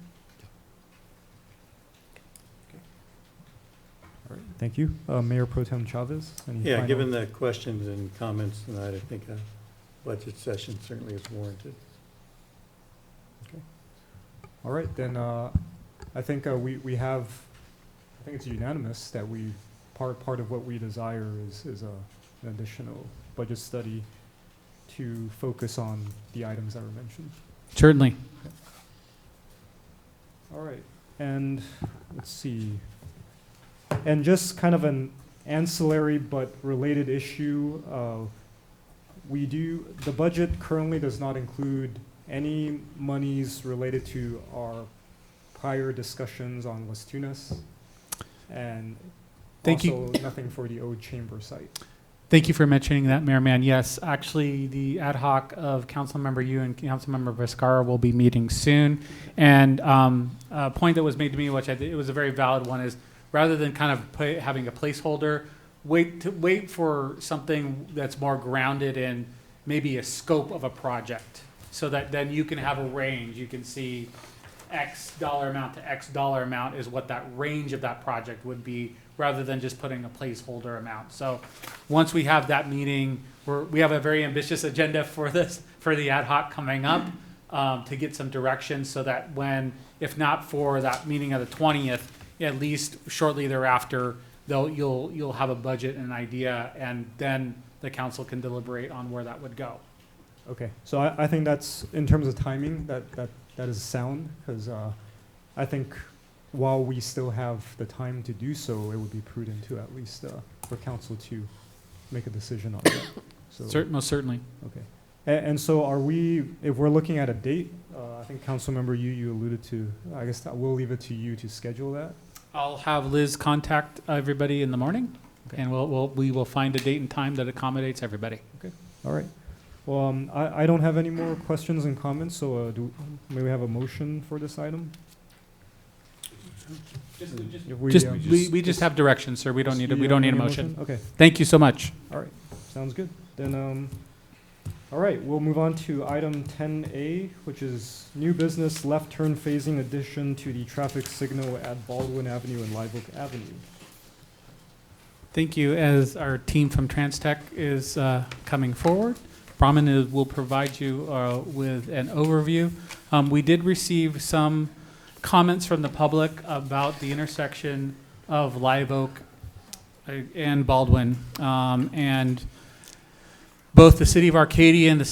All right, thank you. Mayor Pro Tem Chavez? Any Yeah, final- given the questions and comments tonight, I think a budget session certainly is warranted. All right, then I think we have, I think it's unanimous that part of what we desire is an additional budget study to focus on the items that were mentioned. Certainly. All right, and let's see. And just kind of an ancillary but related issue, the budget currently does not include any monies related to our prior discussions on Las Tunas, and Thank you. also nothing for the old chamber site. Thank you for mentioning that, Mayor Mann. Yes, actually, the ad hoc of Councilmember Yu and Councilmember Viscara will be meeting soon. And a point that was made to me, which I think it was a very valid one, is rather than kind of having a placeholder, wait for something that's more grounded in maybe a scope of a project, so that then you can have a range. You can see X dollar amount to X dollar amount is what that range of that project would be, rather than just putting a placeholder amount. So once we have that meeting, we have a very ambitious agenda for this, for the ad hoc coming up, to get some direction, so that when, if not for that meeting of the 20th, at least shortly thereafter, you'll have a budget and an idea, and then the council can deliberate on where that would go. Okay, so I think that's, in terms of timing, that is sound, because I think while we still have the time to do so, it would be prudent to at least for council to make a decision on that. So, Most certainly. okay. And so if we're looking at a date, I think Councilmember you alluded to, I guess we'll leave it to you to schedule that. I'll have Liz contact everybody in the morning, Okay. and we will find a date and time that accommodates everybody. All right. Well, I don't have any more questions and comments, so may we have a motion for this item? If We just have direction, sir. We don't need a motion. Okay, Thank you so much. all right, sounds good. Then, all right, we'll move on to item 10A, which is new business left turn phasing addition to the traffic signal at Baldwin Avenue and Live Oak Avenue. Thank you. As our team from TransTech is coming forward, Brahman will provide you with an overview. We did receive some comments from the public about the intersection of Live Oak and Baldwin, and both the city of Arcadia and the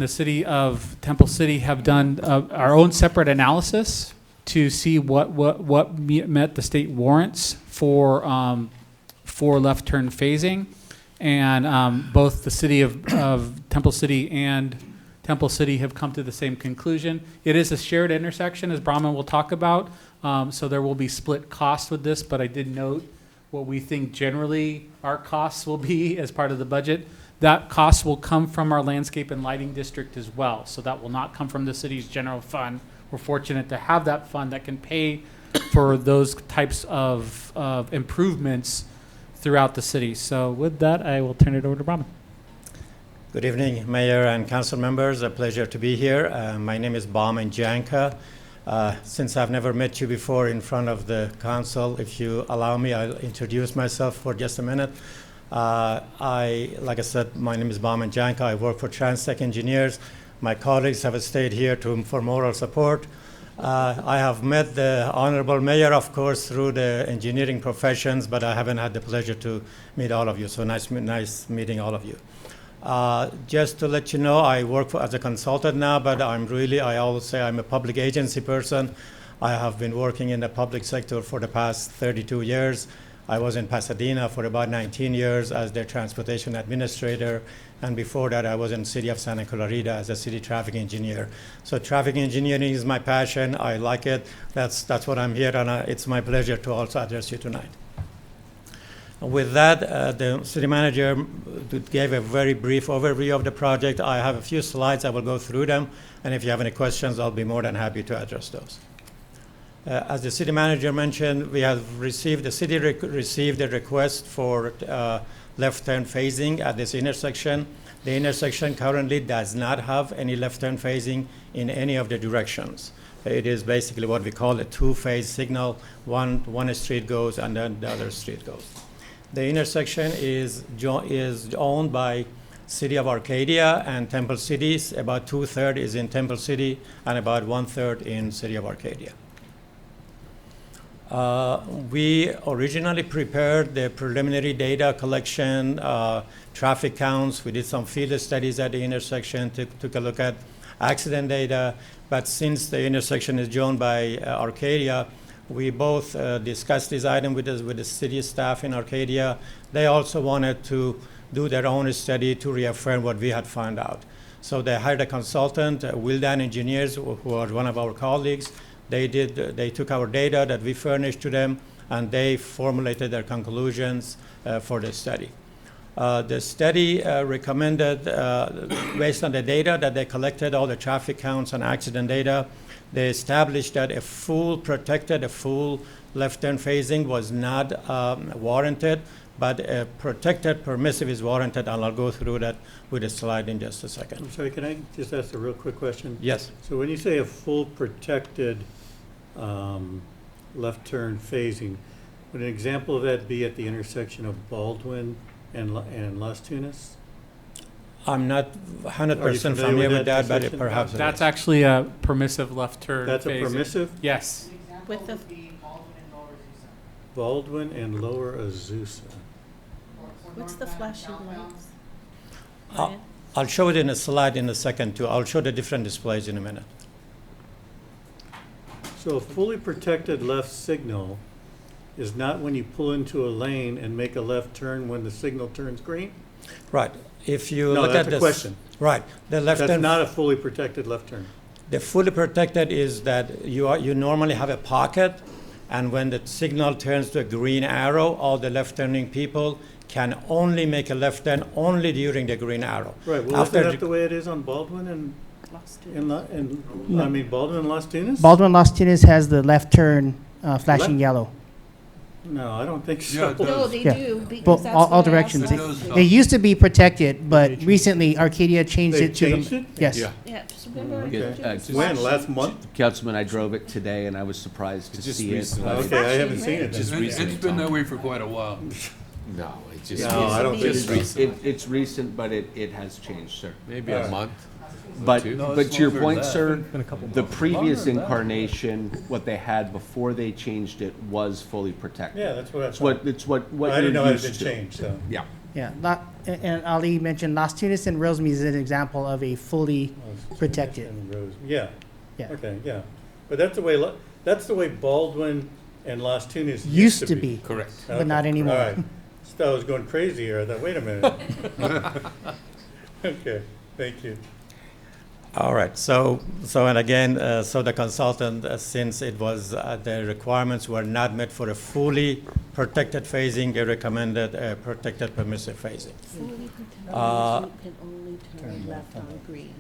city of Temple City have done our own separate analysis to see what met the state warrants for left turn phasing, and both the city of Temple City and Temple City have come to the same conclusion. It is a shared intersection, as Brahman will talk about, so there will be split costs with this, but I did note what we think generally our costs will be as part of the budget. That cost will come from our landscape and lighting district as well, so that will not come from the city's general fund. We're fortunate to have that fund that can pay for those types of improvements throughout the city. So with that, I will turn it over to Brahman. Good evening, Mayor and council members. A pleasure to be here. My name is Bauman Janka. Since I've never met you before in front of the council, if you allow me, I'll introduce myself for just a minute. Like I said, my name is Bauman Janka. I work for TransTech Engineers. My colleagues have stayed here for moral support. I have met the Honorable Mayor, of course, through the engineering professions, but I haven't had the pleasure to meet all of you. So nice meeting all of you. Just to let you know, I work as a consultant now, but I always say I'm a public agency person. I have been working in the public sector for the past 32 years. I was in Pasadena for about 19 years as their transportation administrator, and before that I was in the city of Santa Clarita as a city traffic engineer. So traffic engineering is my passion. I like it. That's what I'm here, and it's my pleasure to also address you tonight. With that, the city manager gave a very brief overview of the project. I have a few slides. I will go through them, and if you have any questions, I'll be more than happy to address those. As the city manager mentioned, we have received, the city received a request for left turn phasing at this intersection. The intersection currently does not have any left turn phasing in any of the directions. It is basically what we call a two-phase signal. One street goes and then the other street goes. The intersection is owned by City of Arcadia and Temple Cities. About 2/3 is in Temple City and about 1/3 in City of Arcadia. We originally prepared the preliminary data collection, traffic counts. We did some field studies at the intersection, took a look at accident data. But since the intersection is joined by Arcadia, we both discussed this item with the city staff in Arcadia. They also wanted to do their own study to reaffirm what we had found out. So they hired a consultant, Wildan Engineers, who are one of our colleagues. They took our data that we furnished to them, and they formulated their conclusions for the study. The study recommended, based on the data that they collected, all the traffic counts and accident data, they established that a full left turn phasing was not warranted, but a protected permissive is warranted, and I'll go through that with a slide in just a second. I'm sorry, can I just ask a real quick question? Yes. So when you say a full protected left turn phasing, would an example of that be at the intersection of Baldwin and Las Tunas? I'm not Are 100% you familiar familiar with with that that, but intersection? perhaps it That's is. actually a permissive left turn. That's a phasing. permissive? Yes. With the, Baldwin and Lower Azusa. what's the flashing lights? Uh, Ryan? I'll show it in a slide in a second too. I'll show the different displays in a minute. So a fully protected left signal is not when you pull into a lane and make a left turn when the signal turns green? Right. If you No, look that's at a this, question. right, the left That's turn. not a fully protected left turn. The fully protected is that you normally have a pocket, and when the signal turns to a green arrow, all the left turning people can only make a left turn only during the green arrow. Right, well, After isn't the- that the way it is on Baldwin and, No. I mean, Baldwin and Las Tunas? Baldwin Las Tunas has the left turn flashing Left? yellow. No, I don't think so. Yeah, it does. No, they Yeah. do, because Both, that's all what I directions. asked It last does. week. They used to be protected, but recently Arcadia changed They it to changed the. it? Yes. Yeah. Yeah, just remember. Okay. did you Yeah, just When, watch last it? month? Councilman, I drove it today, and I was surprised to It's just see it. recent. but Okay, I haven't seen it. Just then. recently, It's been that way for quite a while. No, it's just. No, I don't think just so. recent. It's recent, but it has changed, sir. Maybe a month. But, two? but to your point, sir, the previous incarnation, what they had before they changed it was fully protected. Yeah, that's what I It's thought. what I didn't know you're it had used been to. changed, so. Yeah. Yeah. And Ali mentioned Las Tunas and Rosemead is an example of a fully protected. And Rose- Yeah, Yeah. okay, yeah. But that's the way Baldwin and Las Tunas Used to be, Correct. but not Okay, anymore. All right. Just thought I was going crazy here. I thought, wait a minute. Okay, thank you. All right. So and again, so the consultant, since it was the requirements were not met for a fully protected phasing, they recommended a protected permissive phasing. Fully protected, Uh, you can only turn left on green.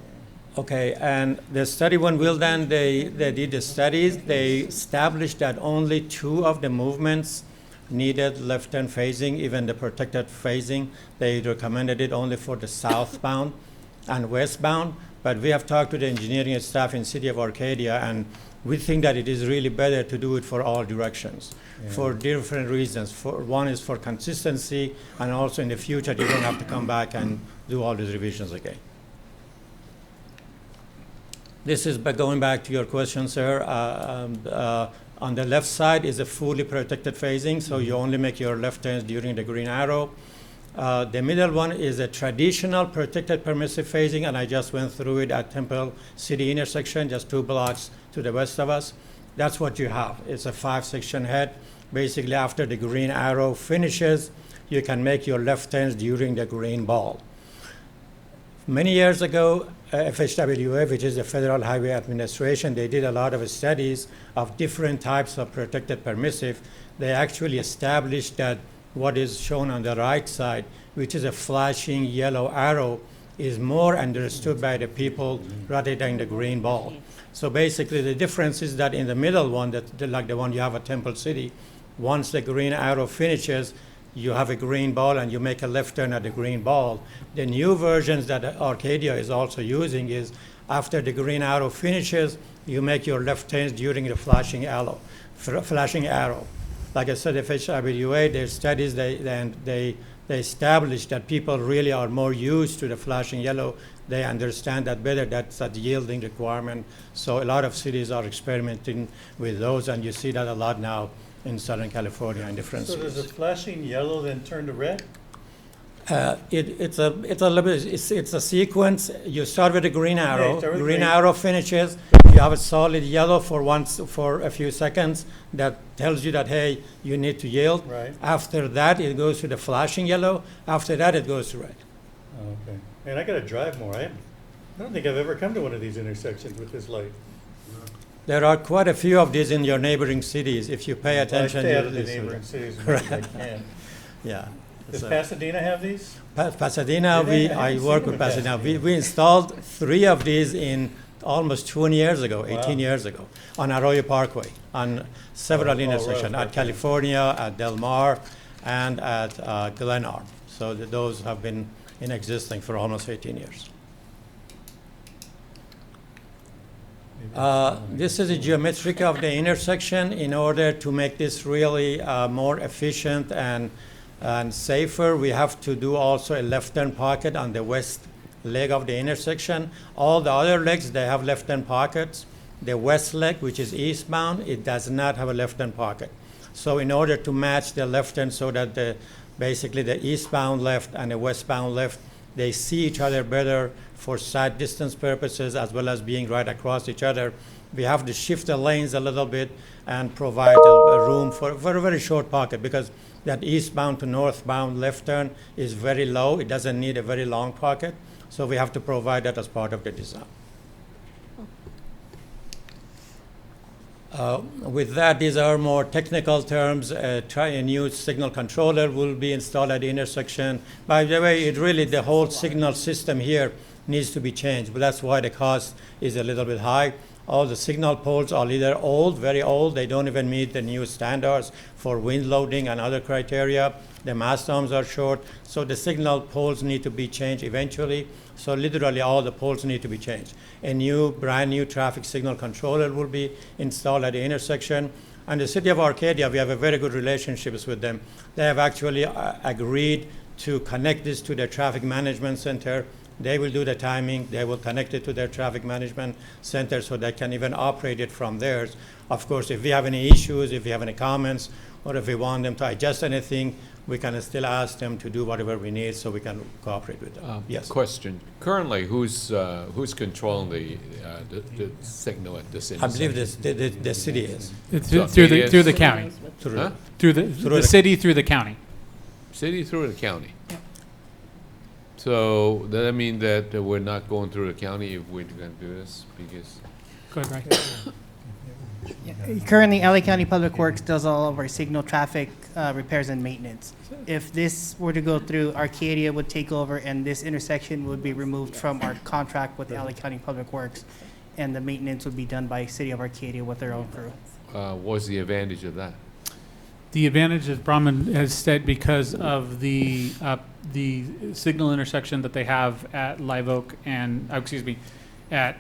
Okay, and the study when Wildan, they did the studies, they established that only 2 of the movements needed left turn phasing, even the protected phasing. They recommended it only for the southbound and westbound, but we have talked to the engineering staff in City of Arcadia, and we think that it is really better to do it for all directions for different reasons. One is for consistency, and also in the future, you don't have to come back and do all these revisions again. This is going back to your question, sir. On the left side is a fully protected phasing, so you only make your left turns during the green arrow. The middle one is a traditional protected permissive phasing, and I just went through it at Temple City intersection, just 2 blocks to the west of us. That's what you have. It's a 5-section head. Basically, after the green arrow finishes, you can make your left turns during the green ball. Many years ago, FHWA, which is the Federal Highway Administration, they did a lot of studies of different types of protected permissive. They actually established that what is shown on the right side, which is a flashing yellow arrow, is more understood by the people rather than the green ball. So basically the difference is that in the middle one, like the one you have at Temple City, once the green arrow finishes, you have a green ball and you make a left turn at the green ball. The new versions that Arcadia is also using is after the green arrow finishes, you make your left turns during the flashing arrow. Like I said, FISCAL, their studies, they established that people really are more used to the flashing yellow. They understand that better. That's a yielding requirement. So a lot of cities are experimenting with those, and you see that a lot now in Southern California and different So cities. does a flashing yellow then turn to red? It's a sequence. You start with a green arrow. start with Green green. arrow finishes. You have a solid yellow for a few seconds that tells you that, hey, you need to yield. Right. After that, it goes to the flashing yellow. After that, it goes to red. Oh, okay. Man, I gotta drive more. I don't think I've ever come to one of these intersections with this light. There are quite a few of these in your neighboring cities. If you pay attention, I stay out you'll of the see them. neighboring cities as much as I can. Yeah. Does So- Pasadena have these? Pasadena, Do they? I I haven't work seen with them in Pasadena. Pasadena. We installed 3 of these in almost 20 years ago, 18 Wow. years ago, on Arroyo Parkway, on several right, intersections, at okay. California, at Del Mar, and at Glenarm. So those have been in existence for almost 18 years. This is a geometric of the intersection. In order to make this really more efficient and safer, we have to do also a left turn pocket on the west leg of the intersection. All the other legs, they have left turn pockets. The west leg, which is eastbound, it does not have a left turn pocket. So in order to match the left turn so that basically the eastbound left and the westbound left, they see each other better for sight distance purposes as well as being right across each other, we have to shift the lanes a little bit and provide a room for a very short pocket, because that eastbound to northbound left turn is very low. It doesn't need a very long pocket. So we have to provide that as part of the design. With that, these are more technical terms. A new signal controller will be installed at the intersection. By the way, the whole signal system here needs to be changed, but that's why the cost is a little bit high. All the signal poles are either old, very old. They don't even meet the new standards for wind loading and other criteria. The mast arms are short, so the signal poles need to be changed eventually. So literally all the poles need to be changed. A brand new traffic signal controller will be installed at the intersection. And the city of Arcadia, we have a very good relationships with them. They have actually agreed to connect this to their traffic management center. They will do the timing. They will connect it to their traffic management center so they can even operate it from theirs. Of course, if we have any issues, if we have any comments, or if we want them to adjust anything, we can still ask them to do whatever we need so we can cooperate with them. Yes. Question. Currently, who's controlling the signal at this I intersection? believe the city is. Through the county. Huh? Through the city, through the county. City through the county. So does that mean that we're not going through the county if we're going to do this? Because Go ahead, Ray. Currently, LA County Public Works does all of our signal traffic repairs and maintenance. If this were to go through, Arcadia would take over, and this intersection would be removed from our contract with LA County Public Works, and the maintenance would be done by City of Arcadia with their own crew. what's the advantage of that? The advantage, as Brahman has said, because of the signal intersection that they have at Live Oak and, at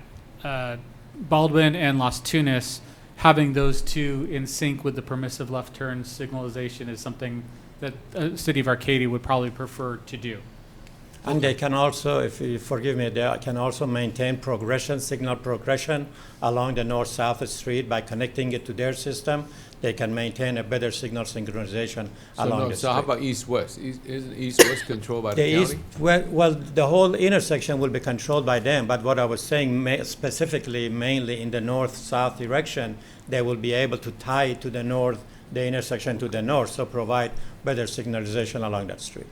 Baldwin and Las Tunas, having those two in sync with the permissive left turn signalization is something that City of Arcadia would probably prefer to do. And they can also, if you forgive me, they can also maintain signal progression along the north-south street by connecting it to their system. They can maintain a better signal synchronization along the street. So how about east-west? Isn't east-west controlled by the county? Well, the whole intersection will be controlled by them, but what I was saying specifically, mainly in the north-south direction, they will be able to tie it to the north, the intersection to the north, so provide better signalization along that street.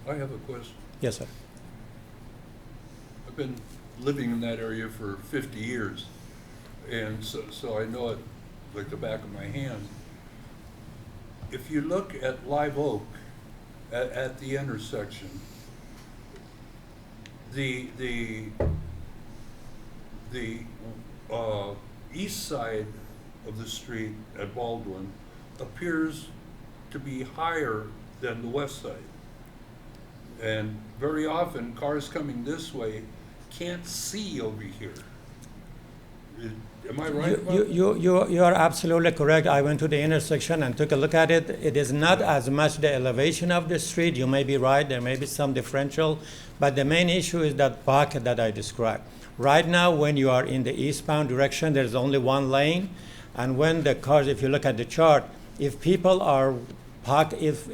I have a question. Yes, sir. I've been living in that area for 50 years, and so I know it like the back of my hand. If you look at Live Oak at the intersection, the east side of the street at Baldwin appears to be higher than the west side. And very often, cars coming this way can't see over here. Am I right about that? You are absolutely correct. I went to the intersection and took a look at it. It is not as much the elevation of the street. You may be right. There may be some differential. But the main issue is that pocket that I described. Right now, when you are in the eastbound direction, there's only one lane. And when the cars, if you look at the chart, if people are parked, if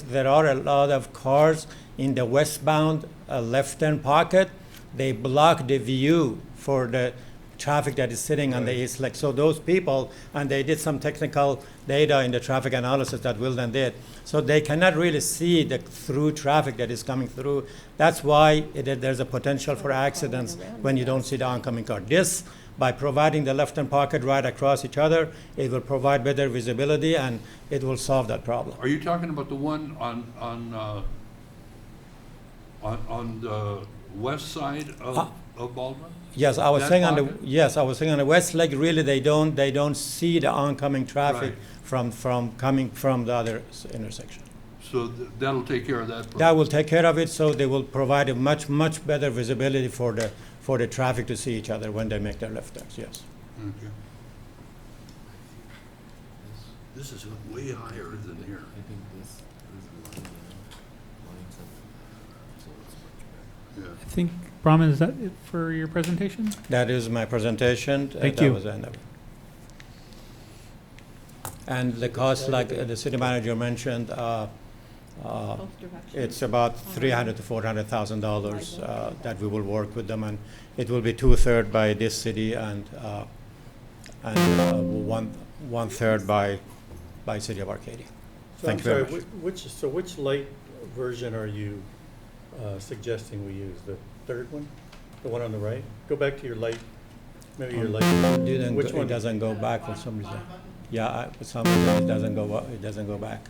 there are a lot of cars in the westbound left-hand pocket, they block the view for the traffic that is sitting on the east leg. So those people, and they did some technical data in the traffic analysis that Wilden did, so they cannot really see the through traffic that is coming through. That's why there's a potential for accidents when you don't see the oncoming car. This, by providing the left-hand pocket right across each other, it will provide better visibility and it will solve that problem. Are you talking about the one on the west side of Baldwin? Yes, I was That saying pocket? on the west leg. Really, they don't see the oncoming traffic Right. from coming from the other intersection. So that'll take care of that problem? That will take care of it. So they will provide a much better visibility for the traffic to see each other when they make their left turns. Yes. Okay. This is way higher than here. Yeah. I think, Brahman, is that it for your presentation? That is my presentation. Thank That you. was the end of it. And the cost, like the city manager mentioned, it's about $300,000 to $400,000 that we will work with them, and it will be 2/3 by this city and 1/3 by city of Arcadia. So Thank I'm you very sorry, much. which light version are you suggesting we use? The third one? The one on the right? Go back to your light, maybe your light. Which one? It doesn't go back for some reason. Yeah, for some reason it doesn't go back.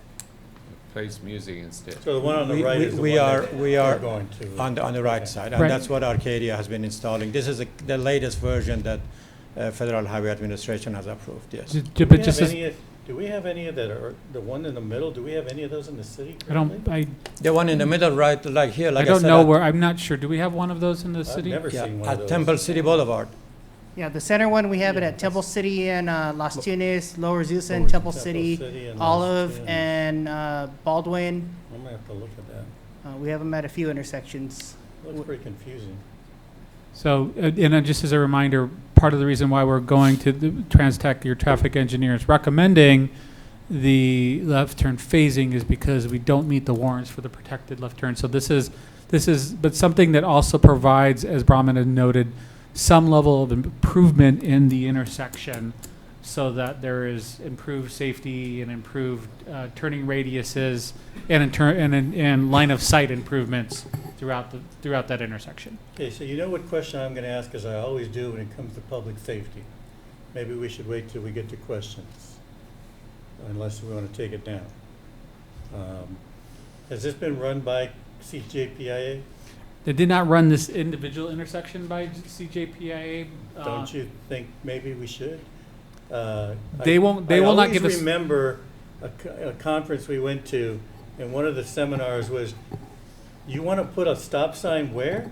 Plays music instead. So the one on the right is the We one are that we're we're going to. on the right Okay. side, and Right. that's what Arcadia has been installing. This is the latest version that Federal Highway Administration has approved. Yes. But just as, Do we have any that are, the one in the middle, do we have any of those in the city I don't, currently? The one in the middle, right, like here, I like I don't said, know at- where, I'm not sure. Do we have one of those in the I've city? never yeah, seen one of at those. Temple City Boulevard. Yeah, the center one, we have it Yeah, at Temple City and Las Tunas, Lower Azusa Lower and Temple Temple City, City and Las Olive Tunas. and Baldwin. I'm gonna have to look at that. We have them at a few intersections. Looks pretty confusing. So, just as a reminder, part of the reason why we're going to the TransTech, your traffic engineer is recommending the left turn phasing is because we don't meet the warrants for the protected left turn. So this is, but something that also provides, as Brahman had noted, some level of improvement in the intersection so that there is improved safety and improved turning radiuses and line of sight improvements throughout that intersection. Okay, so you know what question I'm gonna ask, as I always do when it comes to public safety. Maybe we should wait till we get to questions, unless we wanna take it down. Has this been run by CJPIA? They did not run this individual intersection by CJPIA. Don't you think maybe we should? They won't- they will not give I us- always remember a conference we went to, and one of the seminars was, you want to put a stop sign where?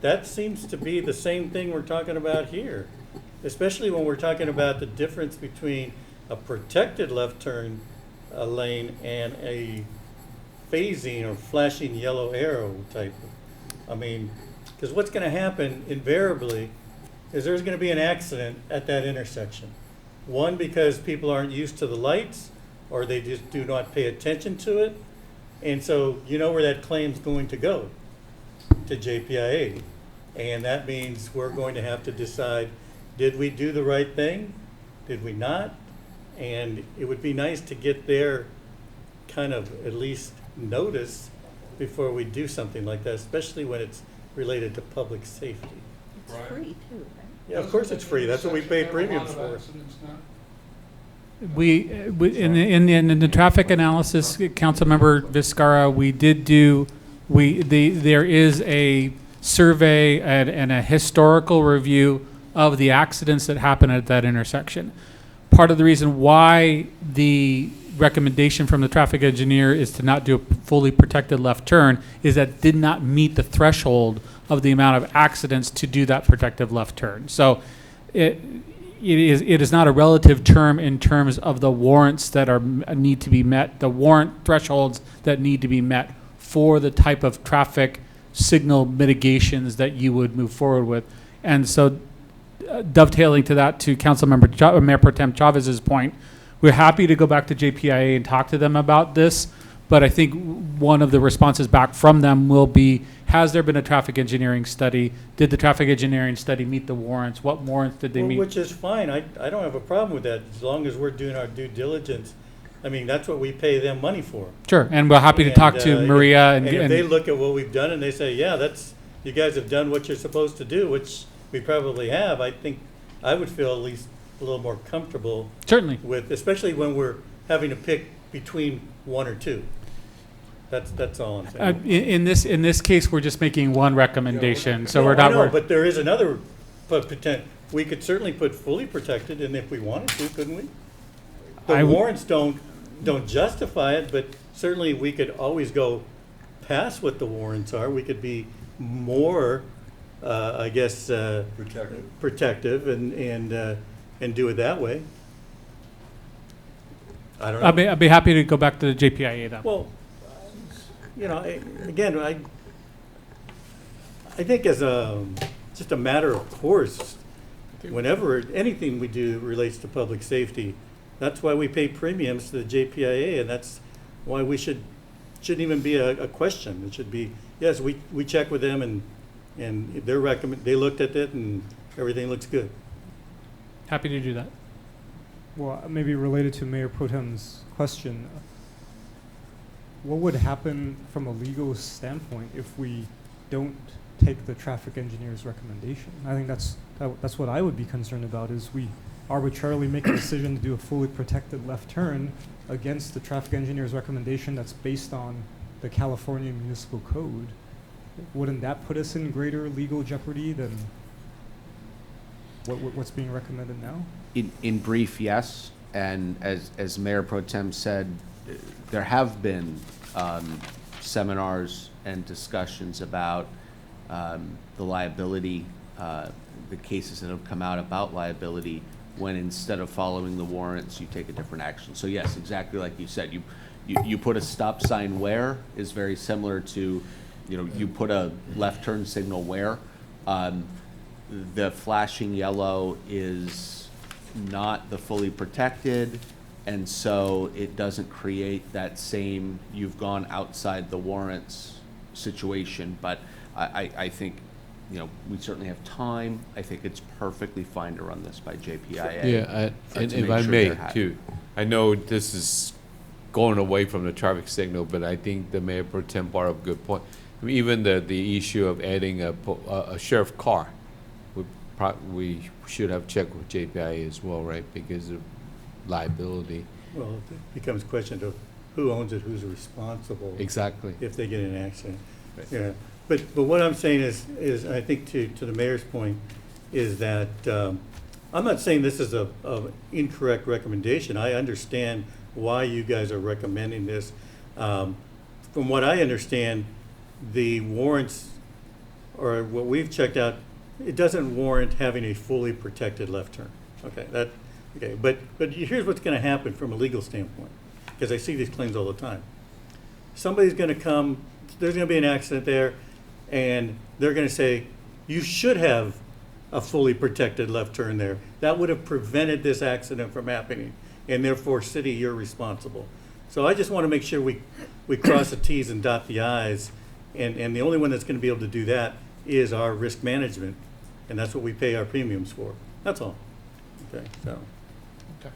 That seems to be the same thing we're talking about here, especially when we're talking about the difference between a protected left turn lane and a phasing or flashing yellow arrow type. I mean, because what's going to happen invariably is there's going to be an accident at that intersection. One, because people aren't used to the lights, or they just do not pay attention to it. And so you know where that claim's going to go, to JPIA. And that means we're going to have to decide, did we do the right thing? Did we not? And it would be nice to get their kind of at least notice before we do something like that, especially when it's related to public safety. It's free too, right? Yeah, of course it's free. That's what we pay premiums for. In the traffic analysis, Councilmember Vizcarra, we did do there is a survey and a historical review of the accidents that happen at that intersection. Part of the reason why the recommendation from the traffic engineer is to not do a fully protected left turn is that it did not meet the threshold of the amount of accidents to do that protective left turn. So it is not a relative term in terms of the warrants that need to be met, the warrant thresholds that need to be met for the type of traffic signal mitigations that you would move forward with. And so dovetailing to that, to Councilmember Mayor Pro Tem Chavez's point, we're happy to go back to JPIA and talk to them about this, but I think one of the responses back from them will be, has there been a traffic engineering study? Did the traffic engineering study meet the warrants? What warrants did they meet? Which is fine. I don't have a problem with that, as long as we're doing our due diligence. I mean, that's what we pay them money for. Sure, and we're happy to talk to Maria. And if they look at what we've done and they say, yeah, you guys have done what you're supposed to do, which we probably have, I think I would feel at least a little more comfortable. Certainly. With, especially when we're having to pick between one or two. That's all I'm saying. In this case, we're just making one recommendation, so No, we're not. I know, but there is another potential. We could certainly put fully protected, and if we wanted to, couldn't we? The warrants don't justify it, but certainly we could always go past what the warrants are. We could be more, I guess, protective and do it that way. I don't know. I'd be happy to go back to the JPIA then. Well, you know, again, I think as just a matter of course, whenever anything we do relates to public safety, that's why we pay premiums to the JPIA, and that's why we shouldn't even be a question. It should be, yes, we check with them, and they looked at it and everything looks good. Happy to do that. Well, maybe related to Mayor Pro Tem's question, what would happen from a legal standpoint if we don't take the traffic engineer's recommendation? I think that's what I would be concerned about, is we arbitrarily make a decision to do a fully protected left turn against the traffic engineer's recommendation that's based on the California Municipal Code. Wouldn't that put us in greater legal jeopardy than what's being recommended now? In brief, yes. And as Mayor Pro Tem said, there have been seminars and discussions about the liability, the cases that have come out about liability, when instead of following the warrants, you take a different action. So yes, exactly like you said, you put a stop sign where is very similar to, you put a left turn signal where. The flashing yellow is not the fully protected, and so it doesn't create that same you've gone outside the warrants situation. But I think, we certainly have time. I think it's perfectly fine to run this by JPIA. Yeah, and if I may too, I know this is going away from the traffic signal, but I think the Mayor Pro Tem brought up a good point. I mean, even the issue of adding a sheriff car, we should have checked with JPIA as well, right? Because of liability. Well, it becomes a question of who owns it, who's responsible. Exactly. If they get in an accident. Right. Yeah. But what I'm saying is I think to the mayor's point is that I'm not saying this is a incorrect recommendation. I understand why you guys are recommending this. From what I understand, the warrants, or what we've checked out, it doesn't warrant having a fully protected left turn. Okay, but here's what's going to happen from a legal standpoint, because I see these claims all the time. Somebody's going to come, there's going to be an accident there, and they're going to say, you should have a fully protected left turn there. That would have prevented this accident from happening, and therefore, city, you're responsible. So I just want to make sure we cross the T's and dot the I's, and the only one that's going to be able to do that is our risk management, and that's what we pay our premiums for. That's all. Okay, so. Okay.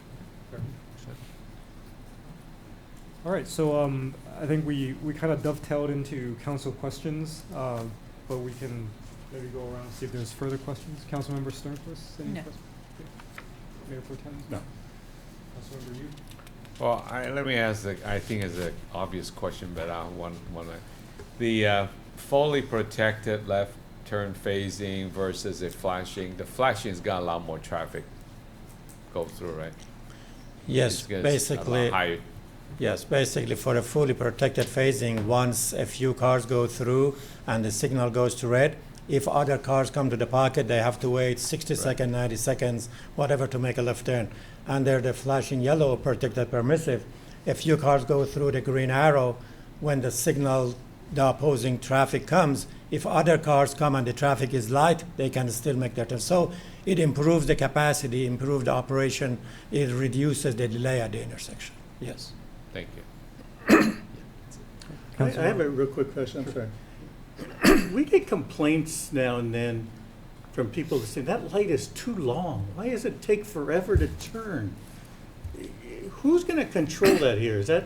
All right, so I think we kind of dovetailed into council questions, but we can maybe go around and see if there's further questions. Councilmember Sternquist, any questions? Mayor Pro Tem? No. Councilmember Well, let me ask, I think it's an obvious question, but I want to The fully protected left turn phasing versus a flashing, the flashing's got a lot more traffic go through, right? Yes, It's gonna- basically. a lot higher. Yes, basically for a fully protected phasing, once a few cars go through and the signal goes to red, if other cars come to the pocket, they have to wait 60 seconds, 90 seconds, whatever to make a left turn. Under the flashing yellow protected permissive, a few cars go through the green arrow, when the signal, the opposing traffic comes, if other cars come and the traffic is light, they can still make their turn. So it improves the capacity, improves the operation, it reduces the delay at the intersection. Yes. Thank you. I have a real quick question, I'm sorry. We get complaints now and then from people that say, that light is too long. Why does it take forever to turn? Who's gonna control that here? Is that,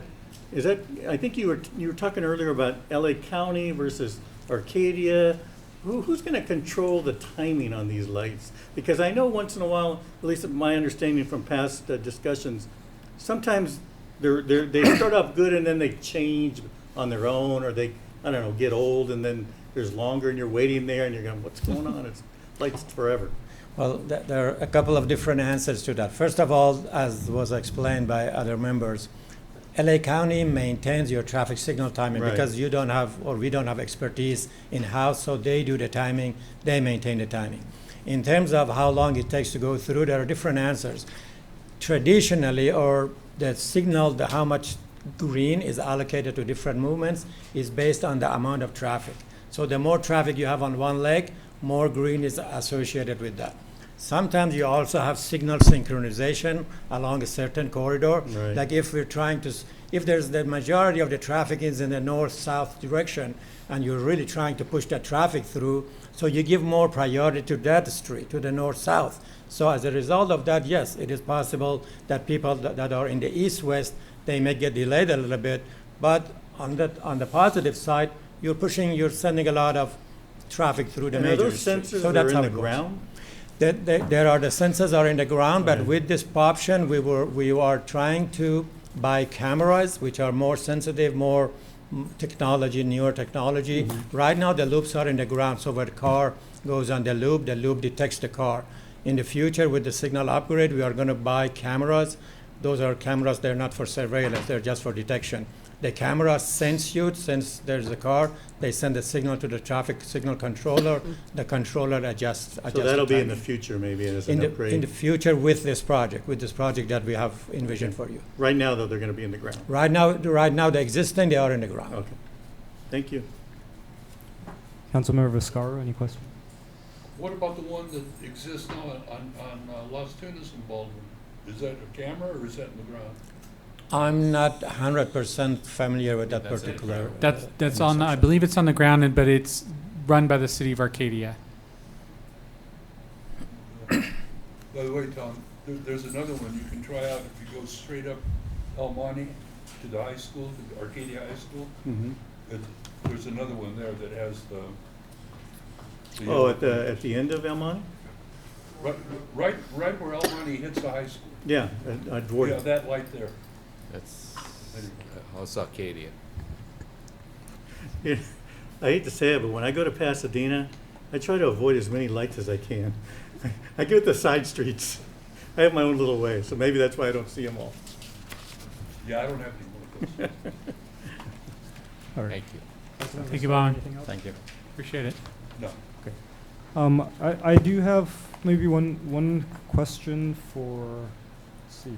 I think you were talking earlier about LA County versus Arcadia. Who's gonna control the timing on these lights? Because I know once in a while, at least my understanding from past discussions, sometimes they start off good and then they change on their own, or they, I don't know, get old and then there's longer and you're waiting there and you're going, what's going on? It's lights forever. Well, there are a couple of different answers to that. First of all, as was explained by other members, LA County maintains your traffic signal timing Right. because you don't have, or we don't have expertise in-house, so they do the timing, they maintain the timing. In terms of how long it takes to go through, there are different answers. Traditionally, or the signal, how much green is allocated to different movements is based on the amount of traffic. So the more traffic you have on one leg, more green is associated with that. Sometimes you also have signal synchronization along a certain corridor. Right. Like if we're trying to, if there's the majority of the traffic is in the north-south direction, and you're really trying to push that traffic through, so you give more priority to that street, to the north-south. So as a result of that, yes, it is possible that people that are in the east-west, they may get delayed a little bit, but on the positive side, you're sending a lot of traffic through the And are major those streets. sensors So that that's are how in it the goes. ground? There are the sensors are in the ground, but Right. with this option, we are trying to buy cameras which are more sensitive, more technology, newer technology. Mm-hmm. Right now, the loops are in the ground, so when the car goes on the loop detects the car. In the future, with the signal upgrade, we are going to buy cameras. Those are cameras, they're not for surveillance, they're just for detection. The camera sense there's a car, they send a signal to the traffic signal controller, the controller adjusts So that'll be in the timing. future maybe as In an the upgrade. future with this project that we have envisioned for you. Right now, though, they're gonna be in the ground. Right now, the existing, they are in the ground. Okay. Thank you. Councilmember Viscara, any questions? What about the one that exists now on Las Tunas and Baldwin? Is that a camera or is that in the ground? I'm not 100% familiar with that That's it. particular. That's on, I believe it's on the ground, but it's run by the city of Arcadia. By the way, Tom, there's another one you can try out if you go straight up El Monte to the high school, to Arcadia High School. Mhm. There's another one there that has the. Oh, at the end of El Monte? Right where El Monte hits the high school. Yeah, at Dward. Yeah, that light there. That's, how's Arcadia? Yeah, I hate to say it, but when I go to Pasadena, I try to avoid as many lights as I can. I go to the side streets. I have my own little way, so maybe that's why I don't see them all. Yeah, I don't have any more of those. All right. Thank you. Thank you, Bond. Anything else? Thank you. Appreciate it. No. I do have maybe one question for, let's see.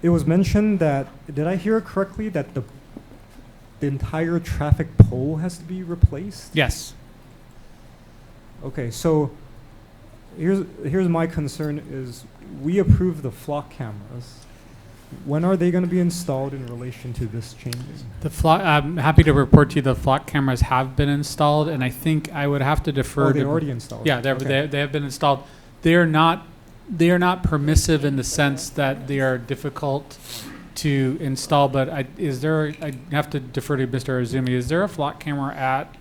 It was mentioned that, did I hear correctly that the entire traffic pole has to be replaced? Yes. Okay, so here's my concern is we approve the flock cameras. When are they going to be installed in relation to this change? The flock, I'm happy to report to you the flock cameras have been installed, and I think I would have to defer. Oh, they to- already installed. Yeah, Okay. they have been installed. They are not permissive in the sense that they are difficult to install. But I have to defer to Mr. Azumi. Is there a flock camera at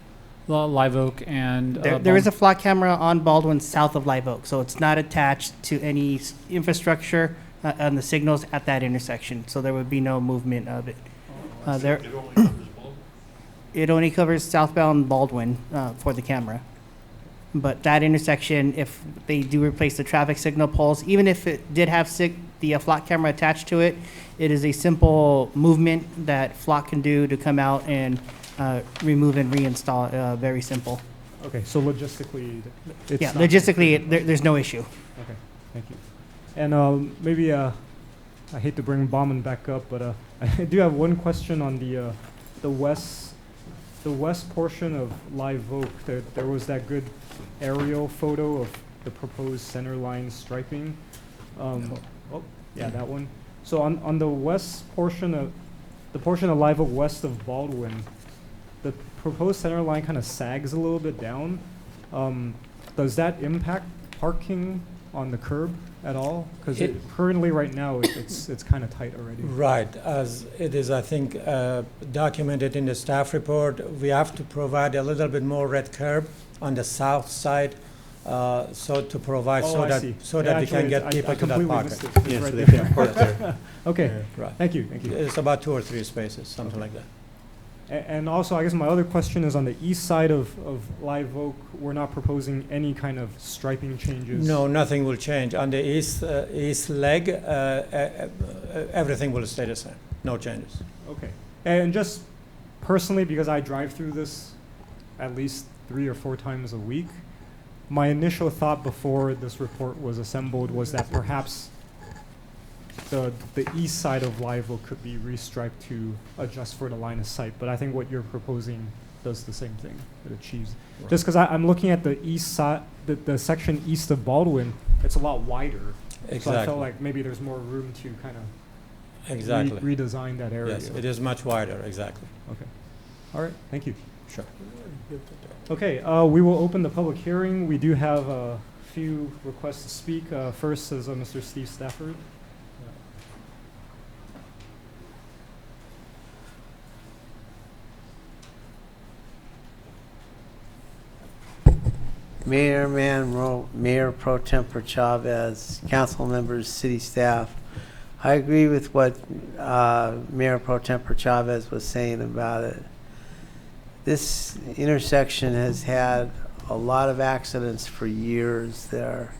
Live Oak and? There is a flock camera on Baldwin south of Live Oak, so it's not attached to any infrastructure on the signals at that intersection, so there would be no movement of it. It only covers Baldwin. It only covers southbound Baldwin for the camera. But that intersection, if they do replace the traffic signal poles, even if it did have the flock camera attached to it, it is a simple movement that flock can do to come out and remove and reinstall. Very simple. Okay, so logistically, it's Yeah, not- logistically, there's no issue. Okay, thank you. And maybe, I hate to bring Bauman back up, but I do have one question on the west portion of Live Oak. There was that good aerial photo of the proposed center line striping. Oh, yeah, that one. So on the west portion of, the portion of Live Oak west of Baldwin, the proposed center line kind of sags a little bit down. Does that impact parking on the curb at all? Because currently, right now, it's kind of tight already. Right, as it is, I think, documented in the staff report, we have to provide a little bit more red curb on the south side, so to provide I see. so Yeah, that we can actually, get I people to that completely pocket. missed it. It's Yes, right they there. can park there. Okay, Yeah, right. thank you. It's about 2 or 3 spaces, something like that. And also, I guess my other question is on the east side of Live Oak, we're not proposing any kind of striping changes? No, nothing will change. On the east leg, everything will stay the same. No changes. Okay. And just personally, because I drive through this at least 3 or 4 times a week, my initial thought before this report was assembled was that perhaps the east side of Live Oak could be restriped to adjust for the line of sight. But I think what you're proposing does the same thing. It achieves. Right. Just because I'm looking at the east side, the section east of Baldwin, it's a lot wider. Exactly. So I felt like maybe there's more room to kind of Exactly. redesign that area. Yes, it is much wider, exactly. Okay. All right, thank you. Sure. Okay, we will open the public hearing. We do have a few requests to speak. First is Mr. Steve Stafford. Mayor Manro, Mayor Pro Tempore Chavez, council members, city staff. I agree with what Mayor Pro Tempore Chavez was saying about it. This intersection has had a lot of accidents for years there.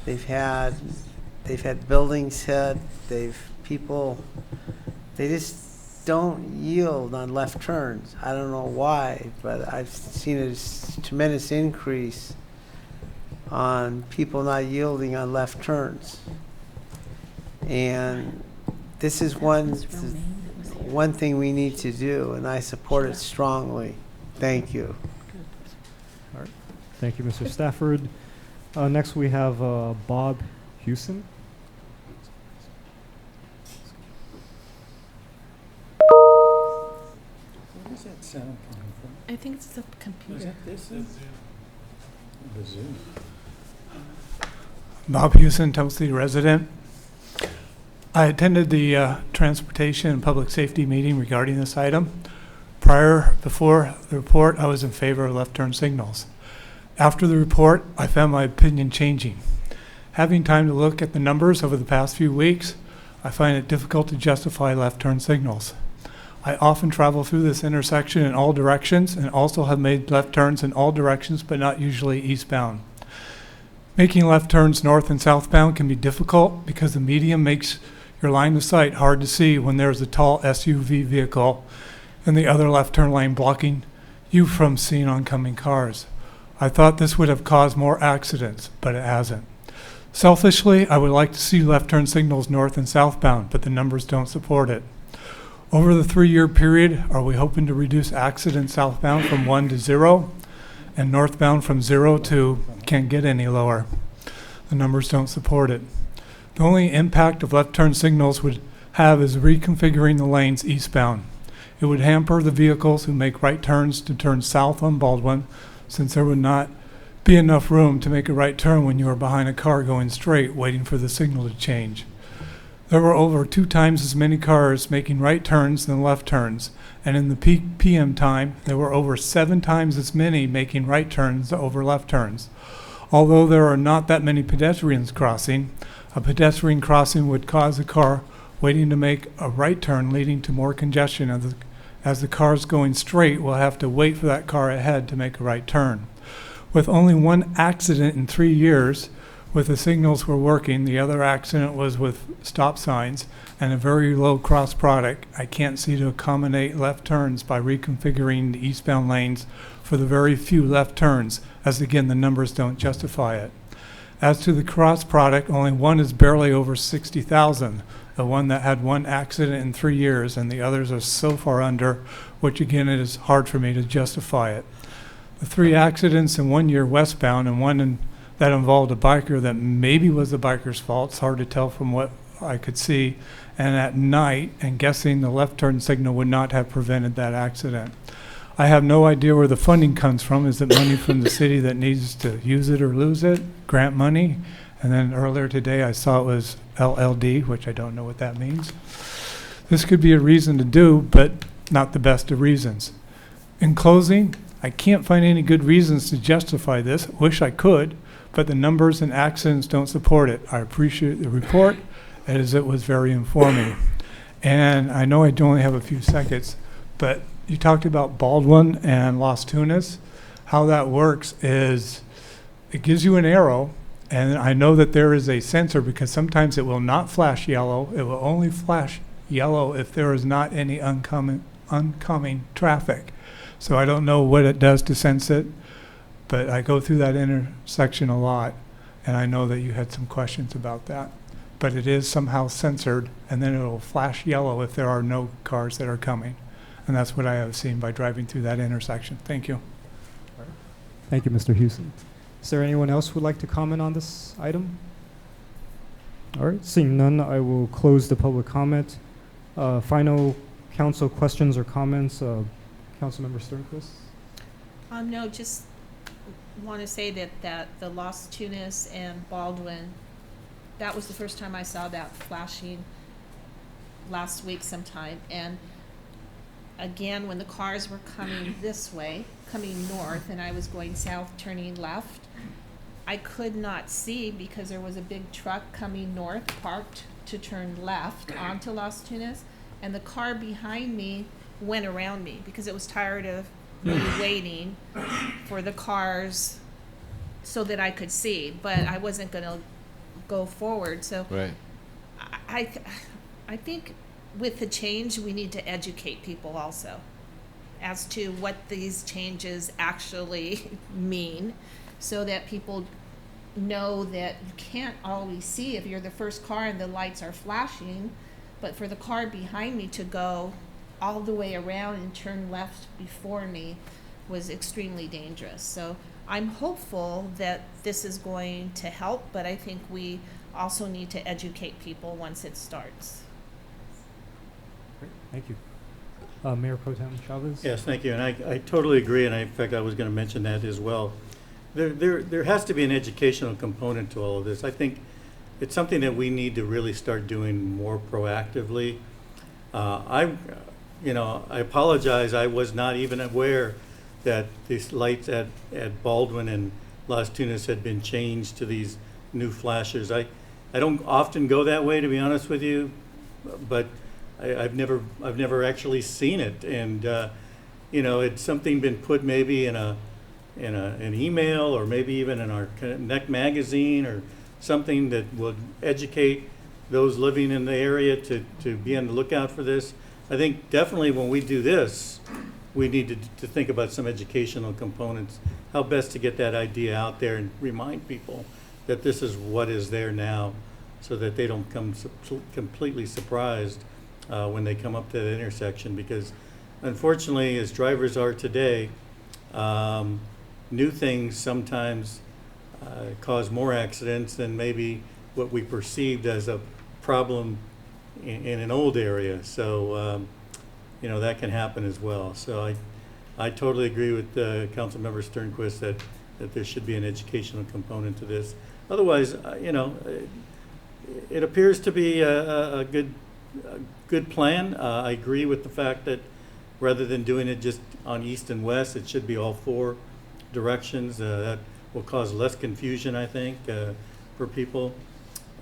They've had buildings hit, they just don't yield on left turns. I don't know why, but I've seen a tremendous increase on people not yielding on left turns. And this is one thing we need to do, and I support it strongly. Thank you. All right. Thank you, Mr. Stafford. Next, we have Bob Hewson. Where's that sound coming from? I think it's the computer. The Zoom. Bob Hewson, Temple City resident. I attended the Transportation and Public Safety meeting regarding this item. Before the report, I was in favor of left turn signals. After the report, I found my opinion changing. Having time to look at the numbers over the past few weeks, I find it difficult to justify left turn signals. I often travel through this intersection in all directions and also have made left turns in all directions, but not usually eastbound. Making left turns north and southbound can be difficult because the median makes your line of sight hard to see when there's a tall SUV vehicle and the other left turn lane blocking you from seeing oncoming cars. I thought this would have caused more accidents, but it hasn't. Selfishly, I would like to see left turn signals north and southbound, but the numbers don't support it. Over the 3-year period, are we hoping to reduce accidents southbound from 1 to 0 and northbound from 0 to can't get any lower? The numbers don't support it. The only impact of left turn signals would have is reconfiguring the lanes eastbound. It would hamper the vehicles who make right turns to turn south on Baldwin, since there would not be enough room to make a right turn when you are behind a car going straight waiting for the signal to change. There were over 2 times as many cars making right turns than left turns, and in the peak PM time, there were over 7 times as many making right turns over left turns. Although there are not that many pedestrians crossing, a pedestrian crossing would cause a car waiting to make a right turn, leading to more congestion As the car's going straight, we'll have to wait for that car ahead to make a right turn. With only one accident in 3 years, with the signals were working, the other accident was with stop signs and a very low cross product, I can't see to accommodate left turns by reconfiguring the eastbound lanes for the very few left turns, as again, the numbers don't justify it. As to the cross product, only one is barely over 60,000, the one that had one accident in 3 years, and the others are so far under, which again, it is hard for me to justify it. The 3 accidents in 1 year westbound and one that involved a biker that maybe was the biker's fault, it's hard to tell from what I could see, and at night, and guessing the left turn signal would not have prevented that accident. I have no idea where the funding comes from. Is it money from the city that needs to use it or lose it? Grant money? And then earlier today I saw it was LLD, which I don't know what that means. This could be a reason to do, but not the best of reasons. In closing, I can't find any good reasons to justify this. Wish I could, but the numbers and accidents don't support it. I appreciate the report as it was very informing. And I know I only have a few seconds, but you talked about Baldwin and Las Tunas. How that works is it gives you an arrow, and I know that there is a sensor because sometimes it will not flash yellow. It will only flash yellow if there is not any oncoming traffic. So I don't know what it does to sense it, but I go through that intersection a lot, and I know that you had some questions about that. But it is somehow censored, and then it will flash yellow if there are no cars that are coming. And that's what I have seen by driving through that intersection. Thank you. Thank you, Mr. Houston. Is there anyone else who would like to comment on this item? All right, seeing none, I will close the public comment. Final council questions or comments? Councilmember Sternquist? No, just want to say that the Las Tunas and Baldwin, that was the first time I saw that flashing last week sometime. And again, when the cars were coming this way, coming north, and I was going south, turning left, I could not see because there was a big truck coming north, parked to turn left onto Las Tunas, and the car behind me went around me because it was tired of me waiting for the cars so that I could see, but I wasn't going to go forward. So Right. I think with the change, we need to educate people also as to what these changes actually mean, so that people know that you can't always see if you're the first car and the lights are flashing, but for the car behind me to go all the way around and turn left before me was extremely dangerous. So I'm hopeful that this is going to help, but I think we also need to educate people once it starts. Great, thank you. Mayor Pro Tem Chavez? Yes, thank you, and I totally agree, and in fact, I was going to mention that as well. There has to be an educational component to all of this. I think it's something that we need to really start doing more proactively. I apologize, I was not even aware that these lights at Baldwin and Las Tunas had been changed to these new flashers. I don't often go that way, to be honest with you, but I've never actually seen it, and it's something been put maybe in an email, or maybe even in our Connect magazine or something that would educate those living in the area to be on the lookout for this. I think definitely when we do this, we need to think about some educational components, how best to get that idea out there and remind people that this is what is there now, so that they don't come completely surprised when they come up to the intersection. Because unfortunately, as drivers are today, new things sometimes cause more accidents than maybe what we perceived as a problem in an old area. So that can happen as well. So I totally agree with Councilmember Sternquist that there should be an educational component to this. Otherwise, it appears to be a good plan. I agree with the fact that rather than doing it just on east and west, it should be all 4 directions. That will cause less confusion, I think, for people.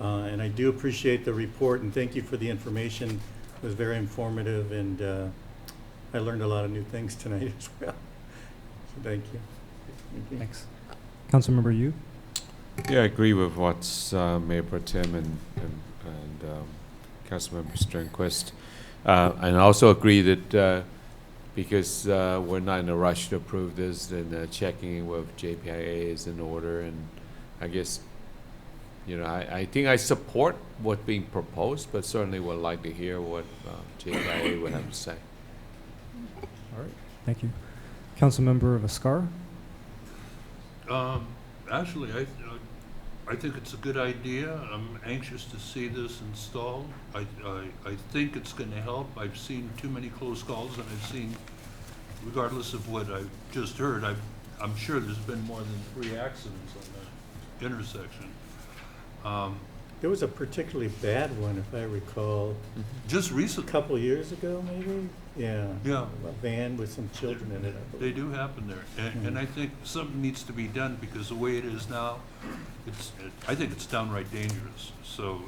And I do appreciate the report, and thank you for the information. It was very informative, and I learned a lot of new things tonight as well. So thank you. Thanks. Councilmember Yu? Yeah, I agree with what's Mayor Pro Tem and Councilmember Sternquist. And I also agree that because we're not in a rush to approve this, then checking with JPIA is in order. And I guess, I think I support what's being proposed, but certainly would like to hear what JPIA would have to say. All right, thank you. Councilmember Viscar? Actually, I think it's a good idea. I'm anxious to see this installed. I think it's going to help. I've seen too many close calls, and I've seen, regardless of what I've just heard, I'm sure there's been more than 3 accidents on that intersection. There was a particularly bad one, if I recall. Just recently. A couple of years ago, maybe? Yeah. Yeah. A van with some children in it. I They believe. do happen there, and I think something needs to be done, because the way it is now, I think it's downright dangerous. So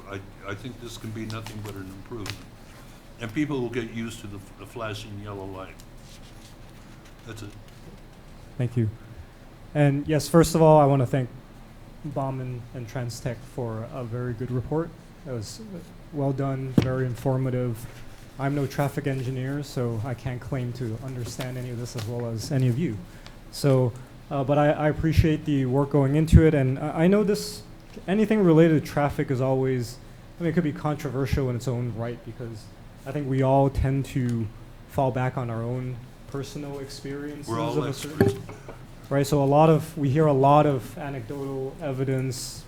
I think this can be nothing but an improvement. And people will get used to the flashing yellow light. That's it. Thank you. And yes, first of all, I want to thank Bauman and TransTech for a very good report. It was well done, very informative. I'm no traffic engineer, so I can't claim to understand any of this as well as any of you. So, but I appreciate the work going into it, and I know anything related to traffic is always, it could be controversial in its own right, because I think we all tend to fall back on our own personal experiences. We're all of a experts. certain, right, so we hear a lot of anecdotal evidence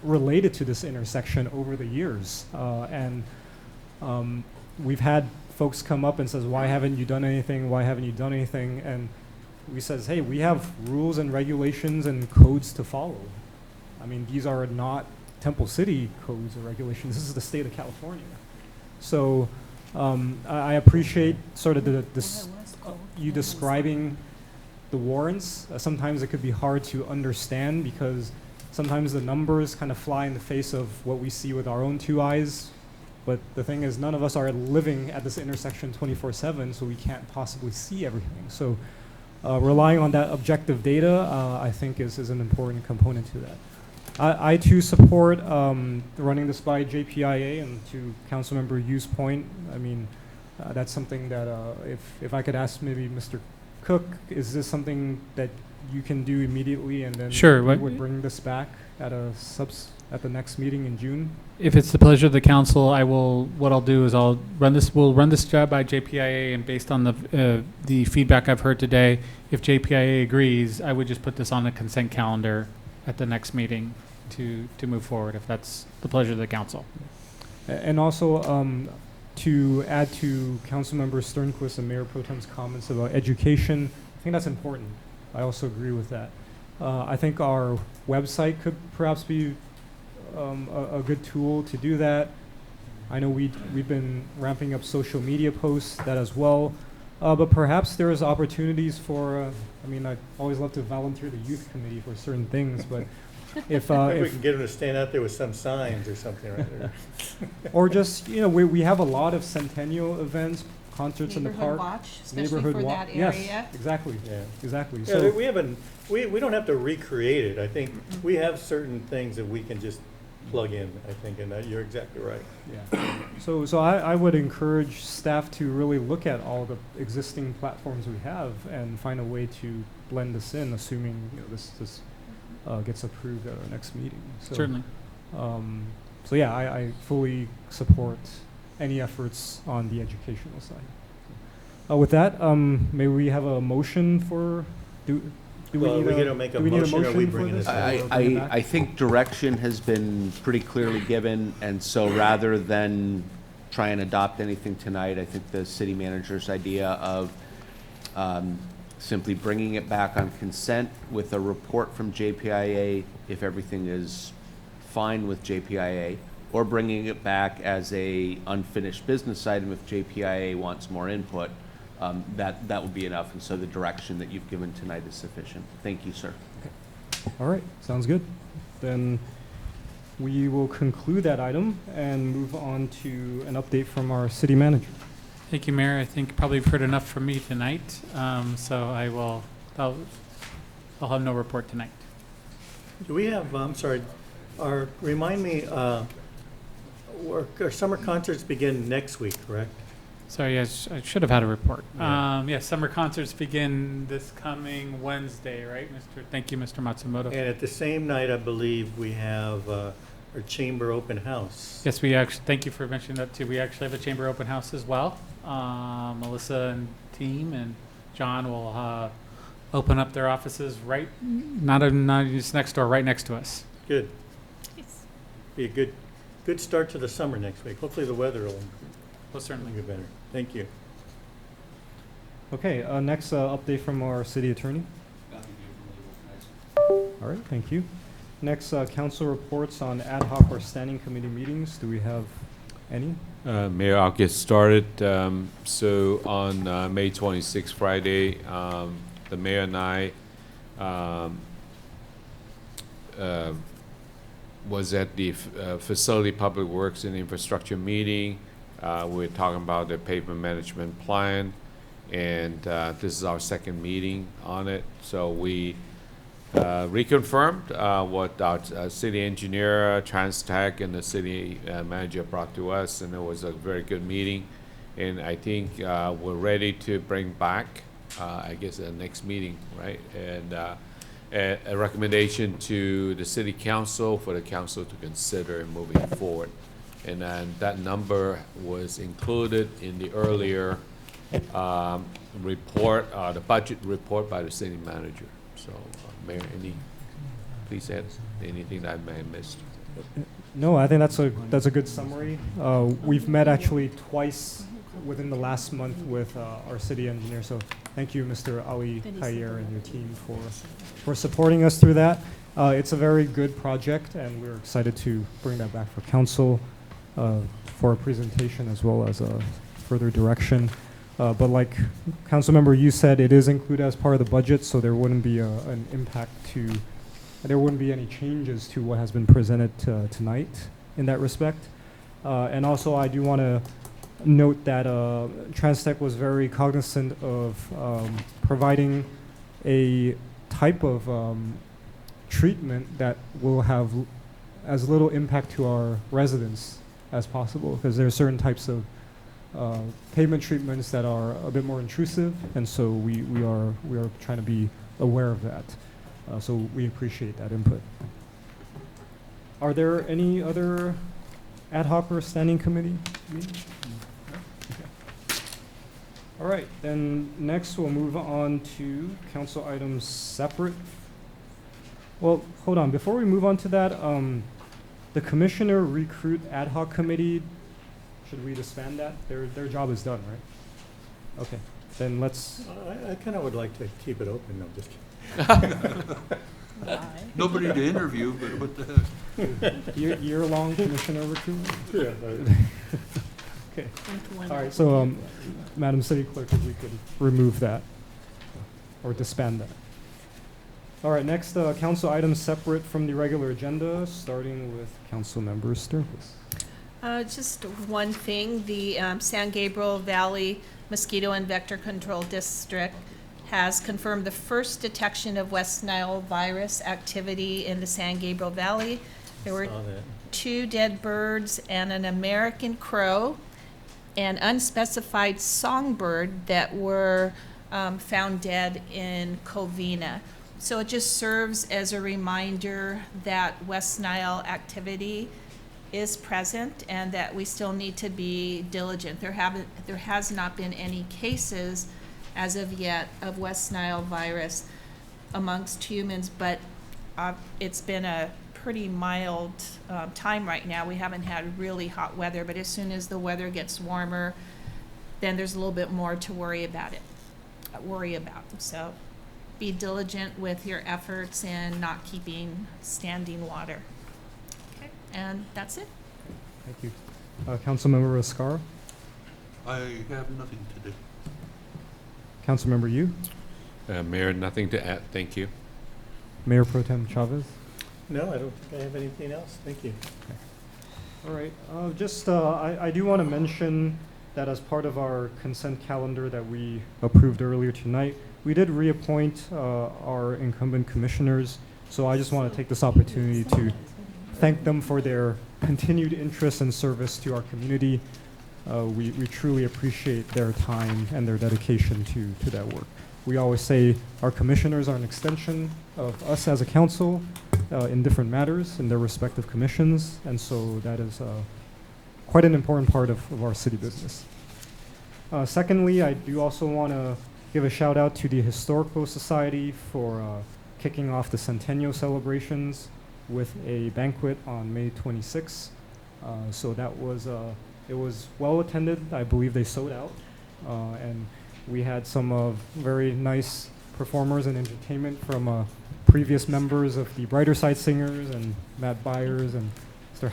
related to this intersection over the years, and we've had folks come up and says, why haven't you done anything? Why haven't you done anything? And we says, hey, we have rules and regulations and codes to follow. I mean, these are not Temple City codes or regulations. This is the state of California. So I appreciate sort of you describing the warrants. Sometimes it could be hard to understand, because sometimes the numbers kind of fly in the face of what we see with our own 2 eyes. But the thing is, none of us are living at this intersection 24/7, so we can't possibly see everything. So relying on that objective data, I think is an important component to that. I too support running this by JPIA, and to Councilmember Yu's point, I mean, that's something that if I could ask maybe Mr. Cook, is this something that you can do immediately, and then Sure, we would bring this back at at the next meeting in June? If it's the pleasure of the council, what I'll do is we'll run this job by JPIA, and based on the feedback I've heard today, if JPIA agrees, I would just put this on the consent calendar at the next meeting to move forward, if that's the pleasure of the council. And also, to add to Councilmember Sternquist and Mayor Pro Tem's comments about education, I think that's important. I also agree with that. I think our website could perhaps be a good tool to do that. I know we've been ramping up social media posts, that as well. But perhaps there's opportunities for, I always love to volunteer the youth committee for certain things, but if Maybe we if can get them to stand out there with some signs or something right there. or just, we have a lot of centennial events, concerts in the Neighborhood park. watch, especially Neighborhood for wa- that Yes, area. exactly. Yeah. Exactly. Yeah, So we don't have to recreate it. I think we have certain things that we can just plug in, I think, and you're exactly right. yeah. So I would encourage staff to really look at all the existing platforms we have and find a way to blend this in, assuming this gets approved at our next meeting. So, Certainly. So yeah, I fully support any efforts on the educational side. With that, may we have a motion for, do we Well, need we a, gonna make a do we need a motion, or motion we for bringing this? this or bring it back? I think direction has been pretty clearly given, and so rather than try and adopt anything tonight, I think the city manager's idea of simply bringing it back on consent with a report from JPIA if everything is fine with JPIA, or bringing it back as a unfinished business item if JPIA wants more input, that would be enough. And so the direction that you've given tonight is sufficient. Thank you, sir. All right, sounds good. Then we will conclude that item and move on to an update from our city manager. Thank you, Mayor. I think probably you've heard enough from me tonight, so I'll have no report tonight. Do we have, I'm sorry, remind me, our summer concerts begin next week, correct? Sorry, yes, I should have had a report. Yeah. Yes, summer concerts begin this coming Wednesday, right, Mr.? Thank you, Mr. Matsumoto. And at the same night, I believe we have our chamber open house. Yes, we actually, thank you for mentioning that too. We actually have a chamber open house as well. Melissa and team and John will open up their offices right, not just next door, right next to us. Good. Be a good start to the summer next week. Hopefully the weather will Certainly get better. Thank you. Okay, next update from our city attorney. All right, thank you. Next, council reports on ad hoc or standing committee meetings. Do we have any? Mayor, I'll get started. So on May 26th, Friday, the mayor and I was at the Facility Public Works and Infrastructure meeting. We're talking about the pavement management plan, and this is our second meeting on it. So we reconfirmed what our city engineer, TransTech, and the city manager brought to us, and it was a very good meeting. And I think we're ready to bring back, I guess, the next meeting, right? And a recommendation to the city council for the council to consider moving forward. And then that number was included in the earlier report, the budget report by the city manager. So, Mayor, please add anything that I may have missed. No, I think that's a good summary. We've met actually twice within the last month with our city engineer. So thank you, Mr. Ali Khayer and your team for supporting us through that. It's a very good project, and we're excited to bring that back for council for a presentation as well as further direction. But like Councilmember, you said, it is included as part of the budget, so there wouldn't be an impact there wouldn't be any changes to what has been presented tonight in that respect. And also, I do want to note that TransTech was very cognizant of providing a type of treatment that will have as little impact to our residents as possible, because there are certain types of pavement treatments that are a bit more intrusive, and so we are trying to be aware of that. So we appreciate that input. Are there any other ad hoc or standing committee meetings? Okay. All right, then next we'll move on to council items separate. Well, hold on. Before we move on to that, the commissioner recruit ad hoc committee, should we disband that? Their job is done, right? Okay, then let's. I kind of would like to keep it open. No, just kidding. Nobody to interview, but what the heck? Year-long commissioner recruitment? Yeah. Okay. All right, so Madam City Clerk, if we could remove that or disband that. All right, next council items separate from the regular agenda, starting with Council Member Sternquist. Just one thing, the San Gabriel Valley Mosquito and Vector Control District has confirmed the first detection of West Nile virus activity in the San Gabriel Valley. There were 2 dead birds and an American crow and unspecified songbird that were found dead in Covina. So it just serves as a reminder that West Nile activity is present and that we still need to be diligent. There has not been any cases as of yet of West Nile virus amongst humans, but it's been a pretty mild time right now. We haven't had really hot weather, but as soon as the weather gets warmer, then there's a little bit more to worry about. So be diligent with your efforts and not keeping standing water. Okay, and that's it. Thank you. Councilmember Rascara. I have nothing to do. Councilmember Yu. Mayor, nothing to add. Thank you. Mayor Pro Tem Chavez. No, I don't think I have anything else. Thank you. Okay. All right. I do want to mention that as part of our consent calendar that we approved earlier tonight, we did reappoint our incumbent commissioners. So I just want to take this opportunity to thank them for their continued interest and service to our community. We truly appreciate their time and their dedication to that work. We always say our commissioners are an extension of us as a council in different matters in their respective commissions, and so that is quite an important part of our city business. Secondly, I do also want to give a shout out to the Historical Society for kicking off the Centennial celebrations with a banquet on May 26th. So that was, it was well attended. I believe they sold out. And we had some very nice performers and entertainment from previous members of the Brighter Side Singers and Matt Byers and Mr.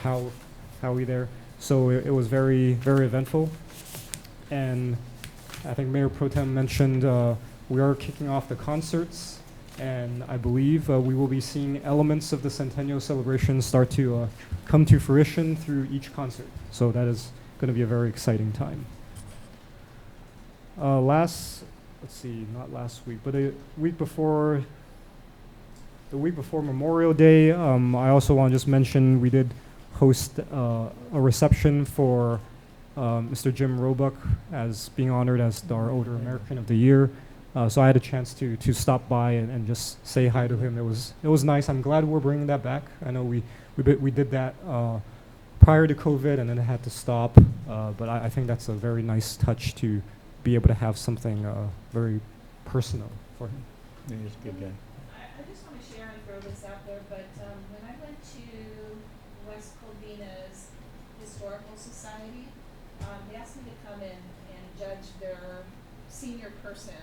Howie there. So it was very, very eventful. And I think Mayor Pro Tem mentioned we are kicking off the concerts, and I believe we will be seeing elements of the Centennial celebration start to come to fruition through each concert. So that is going to be a very exciting time. Let's see, not last week, but the week before Memorial Day, I also want to just mention we did host a reception for Mr. Jim Roebuck as being honored as our Older American of the Year. So I had a chance to stop by and just say hi to him. It was nice. I'm glad we're bringing that back. I know we did that prior to COVID and then it had to stop. But I think that's a very nice touch to be able to have something very personal for him. Yeah, he's a good guy. I just want to share and throw this out there, but when I went to West Covina's Historical Society, they asked me to come in and judge their senior person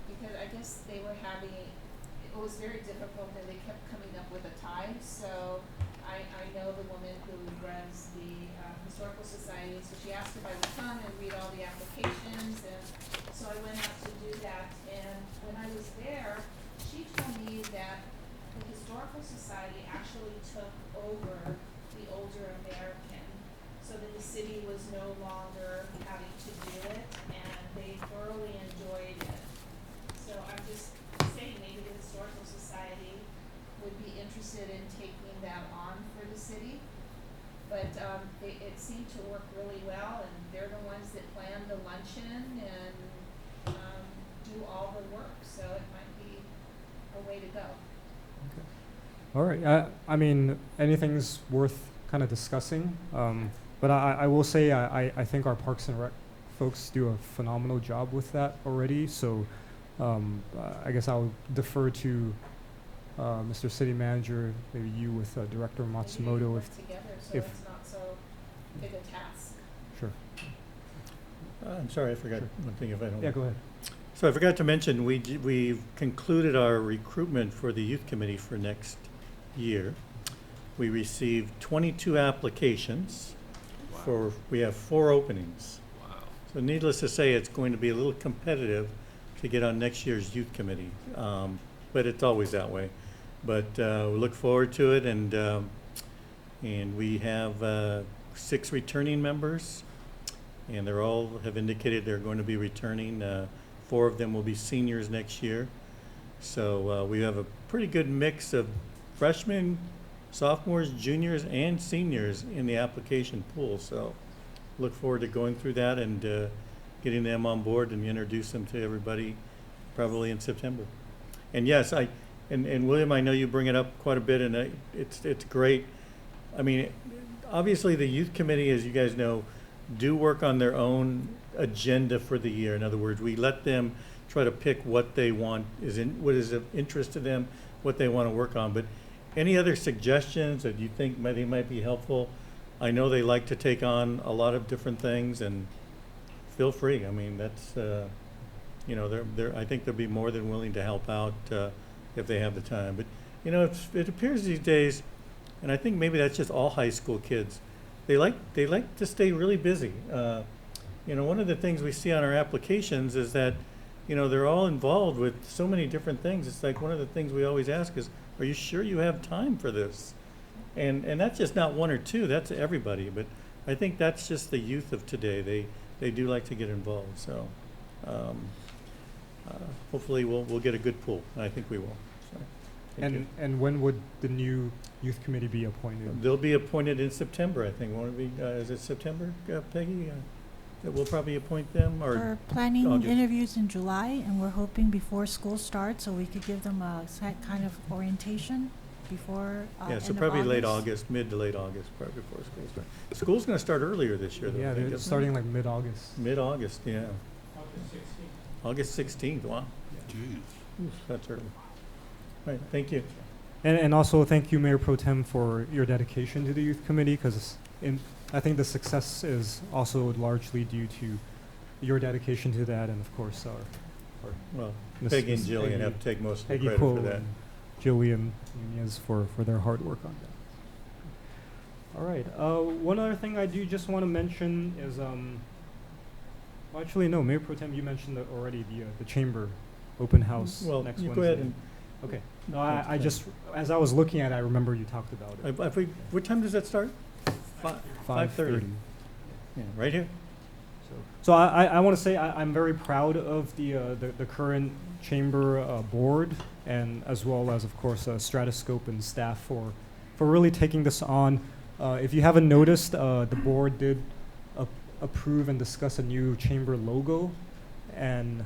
because I guess they were having, it was very difficult and they kept coming up with a tie. So I know the woman who runs the Historical Society, so she asked if I would come and read all the applications, and so I went out to do that. And when I was there, she told me that the Historical Society actually took over the Older American, so that the city was no longer having to do it, and they thoroughly enjoyed it. So I'm just saying maybe the Historical Society would be interested in taking that on for the city. But it seemed to work really well, and they're the ones that plan the luncheon and do all the work, so it might be a way to go. Okay. All right. I mean, anything's worth kind of discussing. But I will say I think our Parks and Rec folks do a phenomenal job with that already. So I guess I'll defer to Mr. City Manager, maybe you with Director Matsumoto. Work together, so it's not so big a task. Sure. I'm sorry, I forgot one thing if I don't. Yeah, go ahead. So I forgot to mention, we've concluded our recruitment for the youth committee for next year. We received 22 applications. We have 4 openings. Wow. So needless to say, it's going to be a little competitive to get on next year's youth committee. But it's always that way. But we look forward to it, and we have 6 returning members, and they're all have indicated they're going to be returning. 4 of them will be seniors next year. So we have a pretty good mix of freshmen, sophomores, juniors, and seniors in the application pool. So look forward to going through that and getting them on board and introduce them to everybody probably in September. And yes, and William, I know you bring it up quite a bit, and it's great. I mean, obviously the youth committee, as you guys know, do work on their own agenda for the year. In other words, we let them try to pick what they want, what is of interest to them, what they want to work on. But any other suggestions that you think they might be helpful? I know they like to take on a lot of different things, and feel free. I mean, that's you know, I think they'll be more than willing to help out if they have the time. But you know, it appears these days, and I think maybe that's just all high school kids. They like to stay really busy. You know, one of the things we see on our applications is that, you know, they're all involved with so many different things. It's like one of the things we always ask is, are you sure you have time for this? And that's just not 1 or 2, that's everybody. But I think that's just the youth of today. they do like to get involved, so hopefully we'll get a good pool, and I think we will. So, thank you. And when would the new youth committee be appointed? They'll be appointed in September, I think, won't it be? Is it September, Peggy? That we'll probably appoint them, or We're planning August? interviews in July, and we're hoping before school starts, so we could give them a kind of orientation before Yeah, so end of probably late August, mid to late August, probably before school starts. School's gonna start earlier this year, though. Yeah, I think, they're isn't starting it? like mid-August. Mid-August, yeah. August 16th, wow. Jeez. Oof, that's early. All right, thank you. And also thank you, Mayor Pro Tem, for your dedication to the youth committee, because I think the success is also largely due to your dedication to that, and of course our Well, Miss- Peggy and Miss Jillian Peggy- have to take most of the Peggy credit Kuo for that. and Jillian Nunez for their hard work on that. All right. One other thing I do just want to mention is, well, actually, no, Mayor Pro Tem, you mentioned already the chamber open house Well, next you Wednesday. go ahead and. Okay. No, I just, as I was looking at it, I remember you talked about it. What time does that start? 5:30. Yeah, right here? So I want to say I'm very proud of the current chamber board, and as well as, of course, Stratoscope and staff for really taking this on. If you haven't noticed, the board did approve and discuss a new chamber logo, and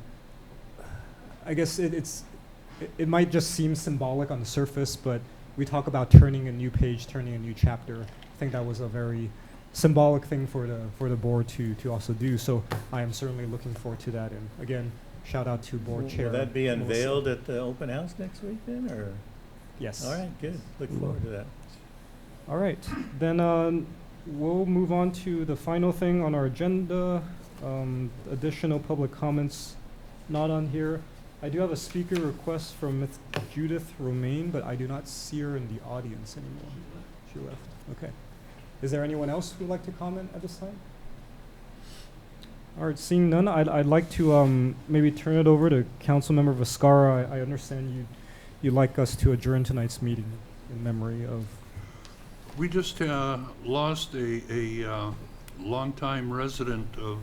I guess it might just seem symbolic on the surface, but we talk about turning a new page, turning a new chapter. I think that was a very symbolic thing for the board to also do. So I am certainly looking forward to that. And again, shout out to board chair. Will that be Melissa. unveiled at the open house next week then, or? Yes. All right, good. Look forward to that. All right, then we'll move on to the final thing on our agenda. Additional public comments not on here. I do have a speaker request from Ms. Judith Romaine, but I do not see her in the audience anymore. She left. Okay. Is there anyone else who would like to comment at this time? All right, seeing none, I'd like to maybe turn it over to Councilmember Viscara. I understand you'd like us to adjourn tonight's meeting in memory of. We just lost a longtime resident of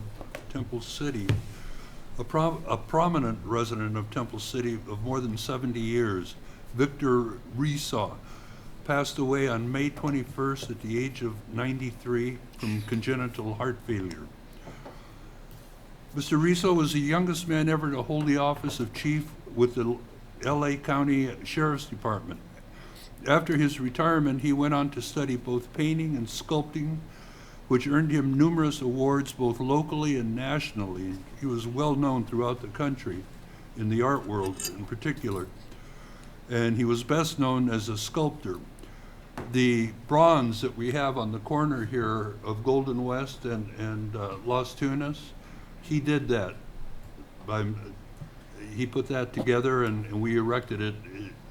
Temple City, a prominent resident of Temple City of more than 70 years, Victor Resaw, passed away on May 21st at the age of 93 from congenital heart failure. Mr. Resaw was the youngest man ever to hold the office of chief with the LA County Sheriff's Department. After his retirement, he went on to study both painting and sculpting, which earned him numerous awards both locally and nationally. He was well known throughout the country, in the art world in particular, and he was best known as a sculptor. The bronze that we have on the corner here of Golden West and Las Tunas, he did that. He put that together and we erected it.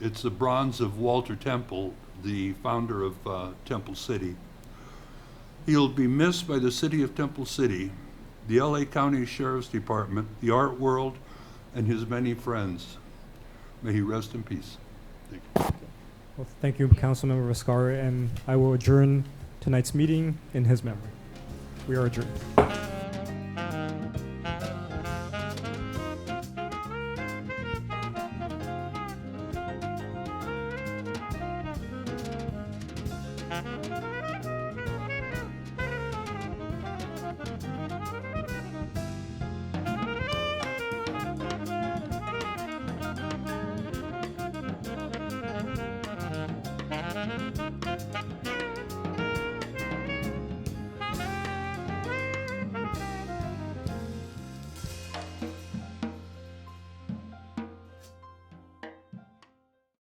It's the bronze of Walter Temple, the founder of Temple City. He'll be missed by the city of Temple City, the LA County Sheriff's Department, the art world, and his many friends. May he rest in peace. Thank you. Well, thank you, Councilmember Viscara, and I will adjourn tonight's meeting in his memory. We are adjourned.